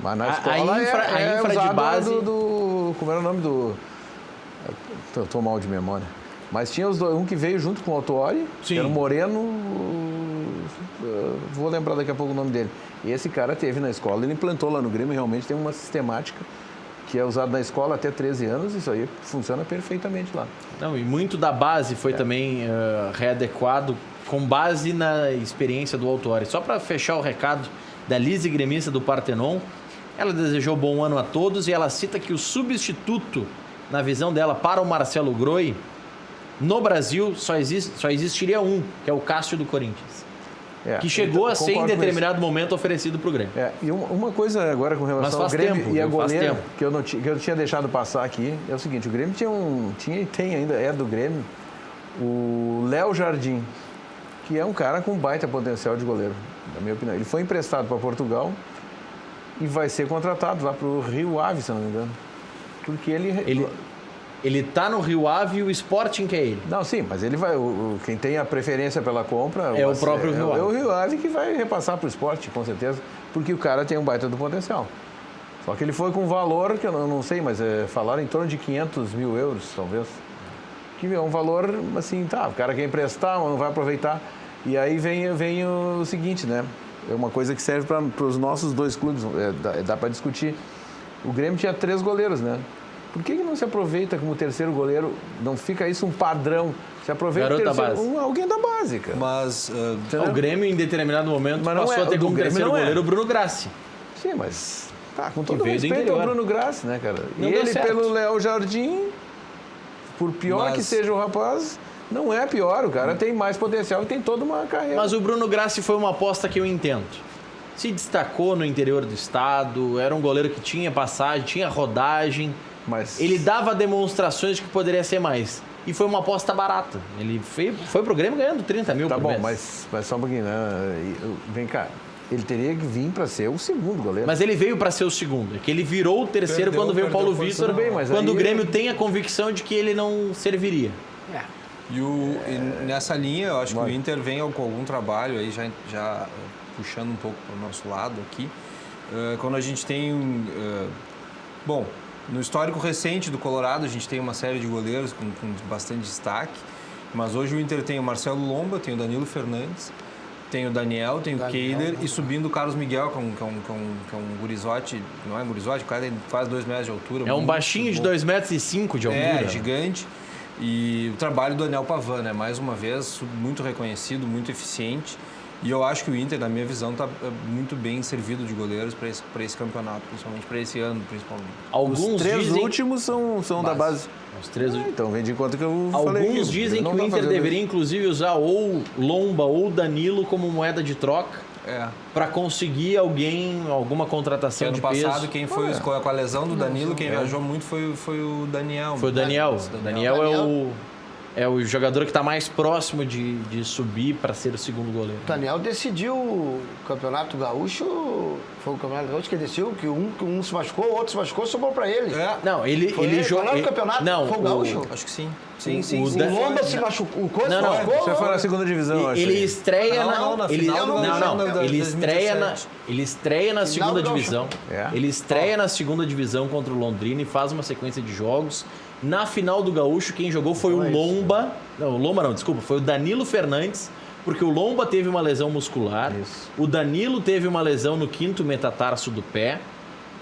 Mas na a escola infra de usado base... como era o nome do... Estou mal de memória. Mas tinha os dois, um que veio junto com o Autuori, que era o Moreno, vou lembrar daqui a pouco o nome dele. E esse cara teve na escola, ele implantou lá no Grêmio, realmente tem uma sistemática que é usada na escola até 13 anos, isso aí funciona perfeitamente lá. Não, e muito da base foi também readequado com base na experiência do Autuori. Só para fechar o recado da Lise Gremista do Partenon, ela desejou bom ano a todos e ela cita que o substituto, na visão dela, para o Marcelo Groi, no Brasil só existiria um, que é o Cássio do Corinthians. Que chegou a ser em determinado momento oferecido para o Grêmio. E uma coisa agora com relação ao Grêmio tempo, e a goleiro, tempo. que eu tinha deixado passar aqui, é o seguinte, o Grêmio tinha e tem ainda, é do Grêmio, o Léo Jardim, que é um cara com baita potencial de goleiro, na minha opinião. Ele foi emprestado para Portugal e vai ser contratado lá para o Rio Ave, se não me engano. Porque Ele tá no Rio Ave e o Sporting que é ele. Não, sim, mas ele vai. Quem tem a preferência pela compra é o próprio Rio Ave. É o Rio Ave que vai repassar para o Sport, com certeza, porque o cara tem um baita do potencial. Só que ele foi com um valor que eu não sei, mas falaram em torno de 500 mil euros, talvez. Que é um valor, assim, o cara quer emprestar, mas não vai aproveitar. E aí vem o seguinte, né? É uma coisa que serve para os nossos dois clubes, dá para discutir. O Grêmio tinha 3 goleiros, né? Por que não se aproveita como terceiro goleiro? Não fica isso um padrão? Se aproveita alguém da base, cara. Mas o Grêmio, em determinado momento, passou a ter como terceiro goleiro o Bruno Grassi. Sim, mas com todo respeito ao Bruno Grassi, né, cara? Não e ele, certo. pelo Léo Jardim, por pior que seja o rapaz, não é pior. O cara tem mais potencial e tem toda uma carreira. Mas o Bruno Grassi foi uma aposta que eu entendo. Se destacou no interior do estado, era um goleiro que tinha passagem, tinha rodagem. Mas ele dava demonstrações de que poderia ser mais. E foi uma aposta barata. Ele foi pro Grêmio ganhando 30 mil por mês. Mas só um pouquinho, né? Vem cá. Ele teria que vir para ser o segundo goleiro. Mas ele veio para ser o segundo. É que ele virou o terceiro quando veio o Paulo Vitor. Quando o Grêmio tem a convicção de que ele não serviria. E nessa linha, eu acho que o Inter vem com algum trabalho aí, já puxando um pouco para o nosso lado aqui. Quando a gente tem... Bom, no histórico recente do Colorado, a gente tem uma série de goleiros com bastante destaque. Mas hoje o Inter tem o Marcelo Lomba, tem o Danilo Fernandes, tem o Daniel, tem o Kehler e subindo o Carlos Miguel, que é um gurizote, não é gurizote, o cara tem quase 2 metros de altura. É um baixinho de 2,5 metros de altura. É, gigante. E o trabalho do Daniel Pavan, né? Mais uma vez, muito reconhecido, muito eficiente. E eu acho que o Inter, na minha visão, está muito bem servido de goleiros para esse campeonato, principalmente para esse ano, principalmente. Os 3 últimos são da base. Os 3 então, vem de conta que eu Alguns falei. Alguns dizem que o Inter deveria, inclusive, usar ou Lomba ou Danilo como moeda de troca para conseguir alguma contratação de peso. Ano passado, quem foi com a lesão do Danilo, quem viajou muito foi o Daniel. Foi o Daniel. Daniel é o jogador que está mais próximo de subir para ser o segundo goleiro. O Daniel decidiu o Campeonato Gaúcho, foi o Campeonato Gaúcho que decidiu, que um se machucou, o outro se machucou, sobrou para ele. Não, ele jogou... no campeonato? Não, foi o Gaúcho? Acho que sim. O Lomba se machucou, o Costa se machucou? Você foi na segunda divisão, Ele estreia ele estreia na segunda divisão. Ele estreia na segunda divisão contra o Londrina e faz uma sequência de jogos. Na final do Gaúcho, quem jogou foi o Lomba. Não, o Lomba não, desculpa. Foi o Danilo Fernandes, porque o Lomba teve uma lesão muscular. O Danilo teve uma lesão no 5º metatarso do pé.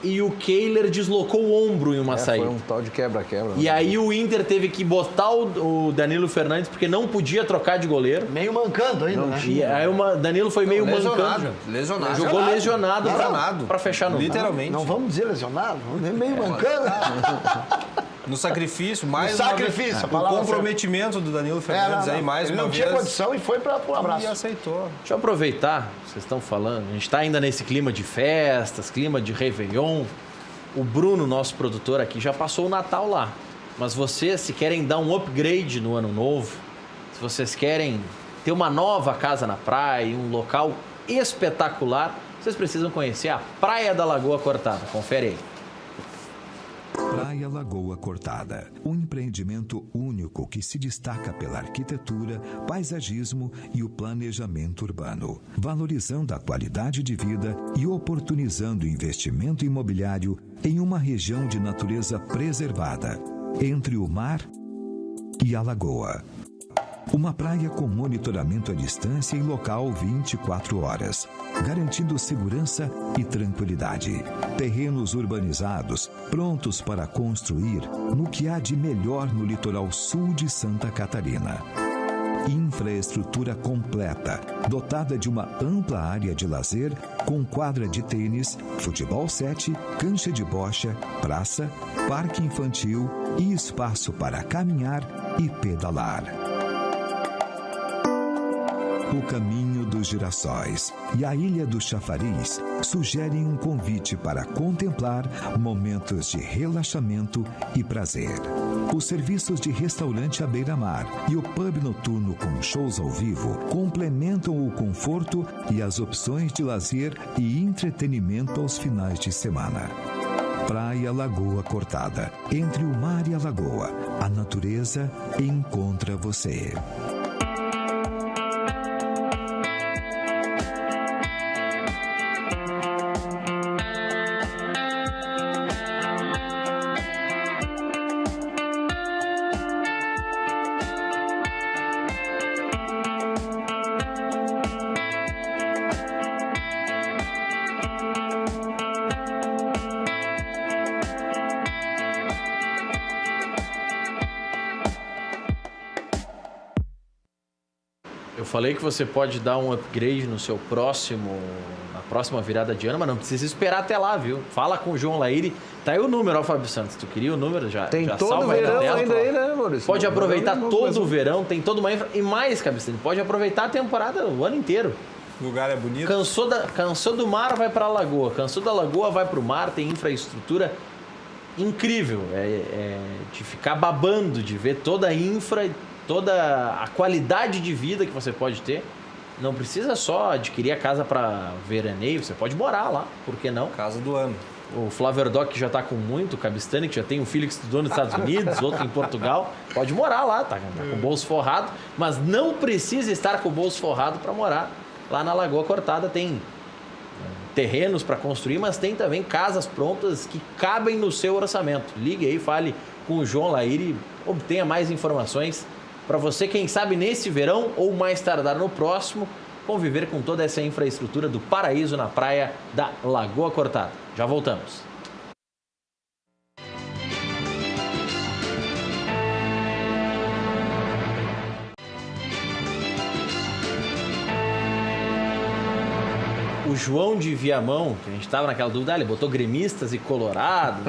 e o Kehler deslocou o ombro em uma saída. Foi um tal de quebra-quebra. E aí o Inter teve que botar o Danilo Fernandes porque não podia trocar de goleiro. Meio mancando ainda, né? E aí Danilo foi meio mancando. Lesionado. Jogou lesionado pra fechar no Literalmente. Não vamos dizer lesionado, meio mancando. No sacrifício, mais No sacrifício, uma vez, a palavra o comprometimento do Danilo Fernandes aí, mais Ele uma não vez. tinha condição e foi para o abraço. E aceitou. Deixa eu aproveitar, vocês estão falando, a gente está ainda nesse clima de festas, clima de Réveillon. O Bruno, nosso produtor aqui, já passou o Natal lá. Mas vocês, se querem dar um upgrade no ano novo, se vocês querem ter uma nova casa na praia, um local espetacular, vocês precisam conhecer a Praia da Lagoa Cortada. Confere aí. Praia Lagoa Cortada, um empreendimento único que se destaca pela arquitetura, paisagismo e o planejamento urbano, valorizando a qualidade de vida e oportunizando o investimento imobiliário em uma região de natureza preservada, entre o mar e a lagoa. Uma praia com monitoramento à distância e local 24 horas, garantindo segurança e tranquilidade. Terrenos urbanizados, prontos para construir no que há de melhor no litoral sul de Santa Catarina. Infraestrutura completa, dotada de uma ampla área de lazer, com quadra de tênis, futebol 7, cancha de bocha, praça, parque infantil e espaço para caminhar e pedalar. O Caminho dos Girassóis e a Ilha do Chafariz sugerem um convite para contemplar momentos de relaxamento e prazer. Os serviços de restaurante à beira-mar e o pub noturno com shows ao vivo complementam o conforto e as opções de lazer e entretenimento aos finais de semana. Praia Lagoa Cortada. Entre o mar e a lagoa, a natureza encontra você. Eu falei que você pode dar um upgrade no seu na próxima virada de ano, mas não precisa esperar até lá, viu? Fala com o João Laíri. Tá aí o número, ó, Fábio Santos. Tu queria o número? Já todo salva aí na verão tela, ainda aí, né, Maurício? Pode aproveitar todo o verão, tem toda uma infra. E mais, Cabistani, pode aproveitar a temporada o ano inteiro. O lugar é bonito. Cansou do mar, vai pra lagoa. Cansou da lagoa, vai pro mar. Tem infraestrutura incrível. De ficar babando, de ver toda a infra, toda a qualidade de vida que você pode ter. Não precisa só adquirir a casa para veraneio, você pode morar lá, por que não? Casa do ano. O Flávio Doc já está com muito, o Cabistani, que já tem um filho que estudou nos Estados Unidos, outro em Portugal, pode morar lá, tá com o bolso forrado, mas não precisa estar com o bolso forrado para morar lá na Lagoa Cortada. Tem terrenos para construir, mas tem também casas prontas que cabem no seu orçamento. Ligue aí, fale com o João Laíri, obtenha mais informações para você, quem sabe nesse verão ou mais tardar no próximo, conviver com toda essa infraestrutura do paraíso na praia da Lagoa Cortada. Já voltamos. O João de Viamão, que a gente estava naquela dúvida, ele botou gremistas e colorados,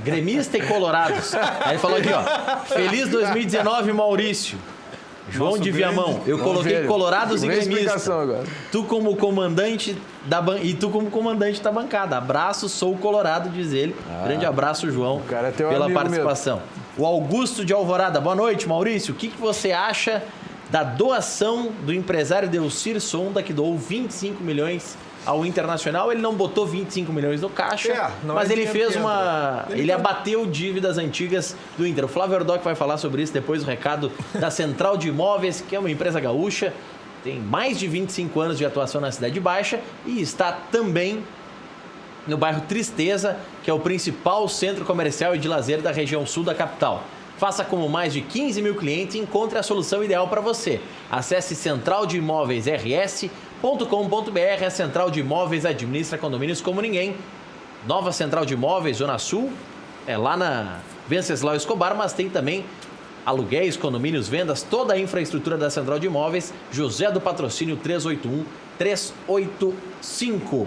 gremista e colorados. Aí ele falou aqui, ó, feliz 2019, Maurício. João Nosso de Viamão, eu coloquei colorados e gremistas. Tu como comandante da bancada. Abraço, sou o colorado, diz ele. Grande abraço, João, cara é teu pela amigo participação. Mesmo. O Augusto de Alvorada, boa noite, Maurício. O que você acha da doação do empresário Delcir Sonda, que doou 25 milhões ao Internacional? Ele não botou 25 milhões no caixa, mas ele fez ele abateu dívidas antigas do Inter. O Flávio Erdoc vai falar sobre isso depois do recado da Central de Imóveis, que é uma empresa gaúcha, tem mais de 25 anos de atuação na Cidade Baixa e está também no bairro Tristeza, que é o principal centro comercial e de lazer da região sul da capital. Faça como mais de 15 mil clientes e encontre a solução ideal para você. Acesse centraldeimoveisrs.com.br. A Central de Imóveis administra condomínios como ninguém. Nova Central de Imóveis, Zona Sul, lá na Venceslau Escobar, mas tem também aluguéis, condomínios, vendas, toda a infraestrutura da Central de Imóveis, José do Patrocínio 381-385.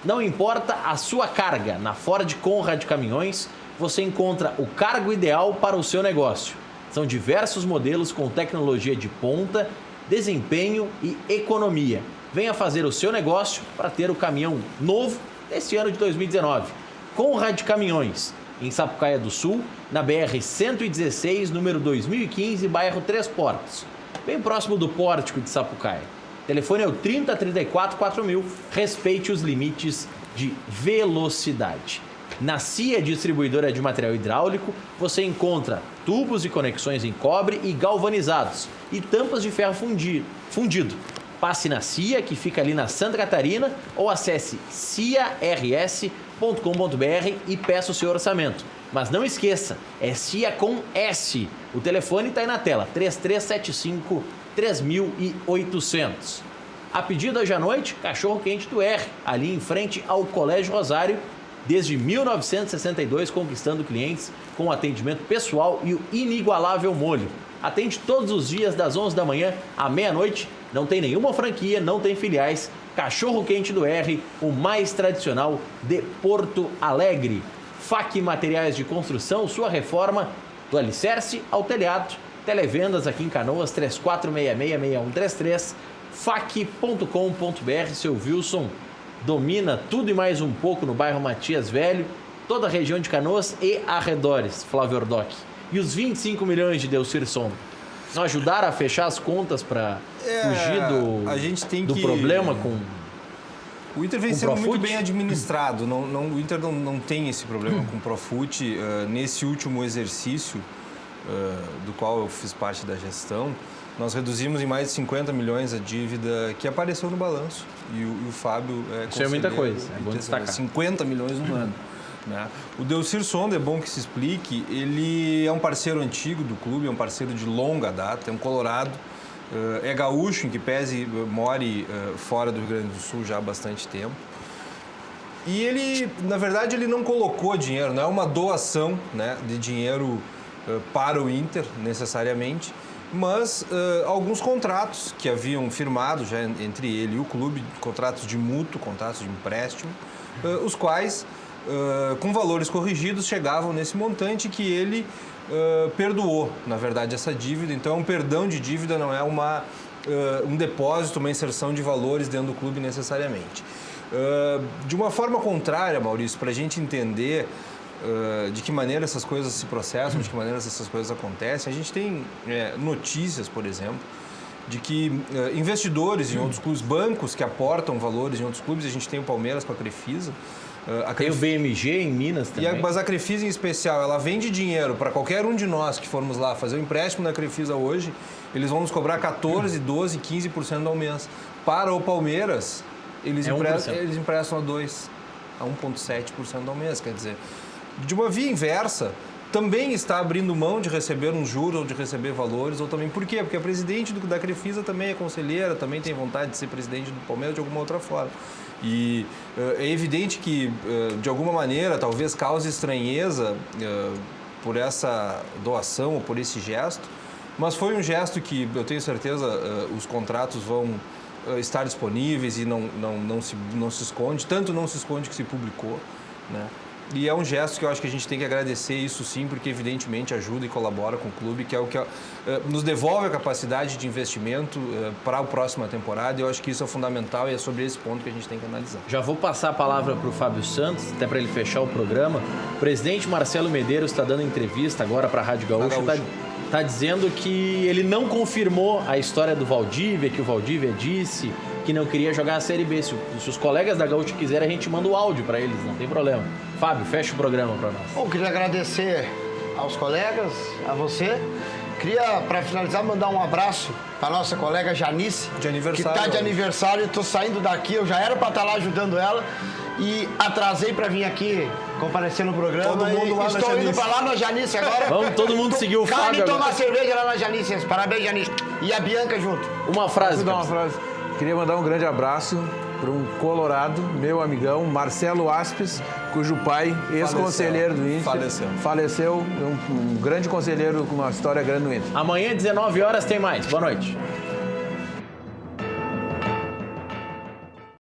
Não importa a sua carga, na Ford Conrad Caminhões, você encontra o cargo ideal para o seu negócio. São diversos modelos com tecnologia de ponta, desempenho e economia. Venha fazer o seu negócio para ter o caminhão novo deste ano de 2019. Conrad Caminhões, em Sapucaia do Sul, na BR-116, número 2015, bairro Três Portos, bem próximo do Pórtico de Sapucaia. Telefone é o 3034-4000. Respeite os limites de velocidade. Na CIA Distribuidora de Material Hidráulico, você encontra tubos e conexões em cobre e galvanizados e tampas de ferro fundido. Passe na CIA, que fica ali na Santa Catarina, ou acesse ciars.com.br e peça o seu orçamento. Mas não esqueça, é CIA com S. O telefone está aí na tela, 3375-3800. A pedido hoje à noite, Cachorro Quente do R, ali em frente ao Colégio Rosário, desde 1962, conquistando clientes com atendimento pessoal e o inigualável molho. Atende todos os dias, das 11 da manhã à meia-noite. Não tem nenhuma franquia, não tem filiais. Cachorro Quente do R, o mais tradicional de Porto Alegre. FAC Materiais de Construção, sua reforma do alicerce ao telhado. Televendas aqui em Canoas, 3466-6133. fac.com.br. Seu Wilson domina tudo e mais um pouco no bairro Matias Velho, toda a região de Canoas e arredores, Flávio Ordoc. E os 25 milhões de Delcir Sonda não ajudaram a fechar as contas para fugir do problema com o Inter vem sendo muito bem administrado. O Inter não tem esse problema com o Profut. Nesse último exercício, do qual eu fiz parte da gestão, nós reduzimos em mais de 50 milhões a dívida que apareceu no balanço. E o Fábio isso é muita coisa, é bom destacar. 50 milhões no ano. Né? O Delcir Sonda, é bom que se explique, ele é um parceiro antigo do clube, é um parceiro de longa data, é um colorado, é gaúcho, em que pese more fora do Rio Grande do Sul já há bastante tempo. E ele, na verdade, ele não colocou dinheiro, não é uma doação, né, de dinheiro para o Inter, necessariamente, mas alguns contratos que haviam firmado já entre ele e o clube, contratos de mútuo, contratos de empréstimo, os quais, com valores corrigidos, chegavam nesse montante que ele perdoou, na verdade, essa dívida. Então, um perdão de dívida não é um depósito, uma inserção de valores dentro do clube necessariamente. De uma forma contrária, Maurício, para a gente entender de que maneira essas coisas se processam, de que maneira essas coisas acontecem, a gente tem notícias, por exemplo, de que investidores em outros clubes, bancos que aportam valores em outros clubes, a gente tem o Palmeiras com a Crefisa, tem o BMG em Minas também. Mas a Crefisa em especial, ela vende dinheiro para qualquer um de nós que formos lá fazer um empréstimo na Crefisa hoje, eles vão nos cobrar 14%, 12%, 15% ao mês. Para o Palmeiras, eles emprestam a 1,7% ao mês. Quer dizer, de uma via inversa, também está abrindo mão de receber um juro ou de receber valores, ou também por quê? Porque a presidente da Crefisa também é conselheira, também tem vontade de ser presidente do Palmeiras de alguma outra forma. E é evidente que, de alguma maneira, talvez cause estranheza por essa doação ou por esse gesto, mas foi um gesto que eu tenho certeza os contratos vão estar disponíveis e não se esconde, tanto não se esconde que se publicou, né? E é um gesto que eu acho que a gente tem que agradecer isso sim, porque evidentemente ajuda e colabora com o clube, que é o que nos devolve a capacidade de investimento para a próxima temporada. E eu acho que isso é fundamental e é sobre esse ponto que a gente tem que analisar. Já vou passar a palavra para o Fábio Santos, até para ele fechar o programa. O presidente Marcelo Medeiros está dando entrevista agora para a Rádio Gaúcha. Está dizendo que ele não confirmou a história do Valdívia, que o Valdívia disse que não queria jogar a Série B. Se os colegas da Gaúcha quiserem, a gente manda o áudio para eles, não tem problema. Fábio, fecha o programa para nós. Bom, queria agradecer aos colegas, a você. Queria, para finalizar, mandar um abraço para a nossa colega Janice, de aniversário, que está de aniversário. Estou saindo daqui, eu já era para estar lá ajudando ela e atrasei para vir aqui comparecer no programa. Todo mundo lá estou indo para lá na Janice agora. Vamos todo mundo seguir o Fábio. E tomar cerveja lá na Janice. Parabéns, Janice. E a Bianca junto. Uma frase. Queria mandar um grande abraço para um colorado, meu amigão, Marcelo Aspes, cujo pai, ex-conselheiro do Inter, faleceu, um grande conselheiro com uma história grande no Inter. Amanhã, 19 horas, tem mais. Boa noite.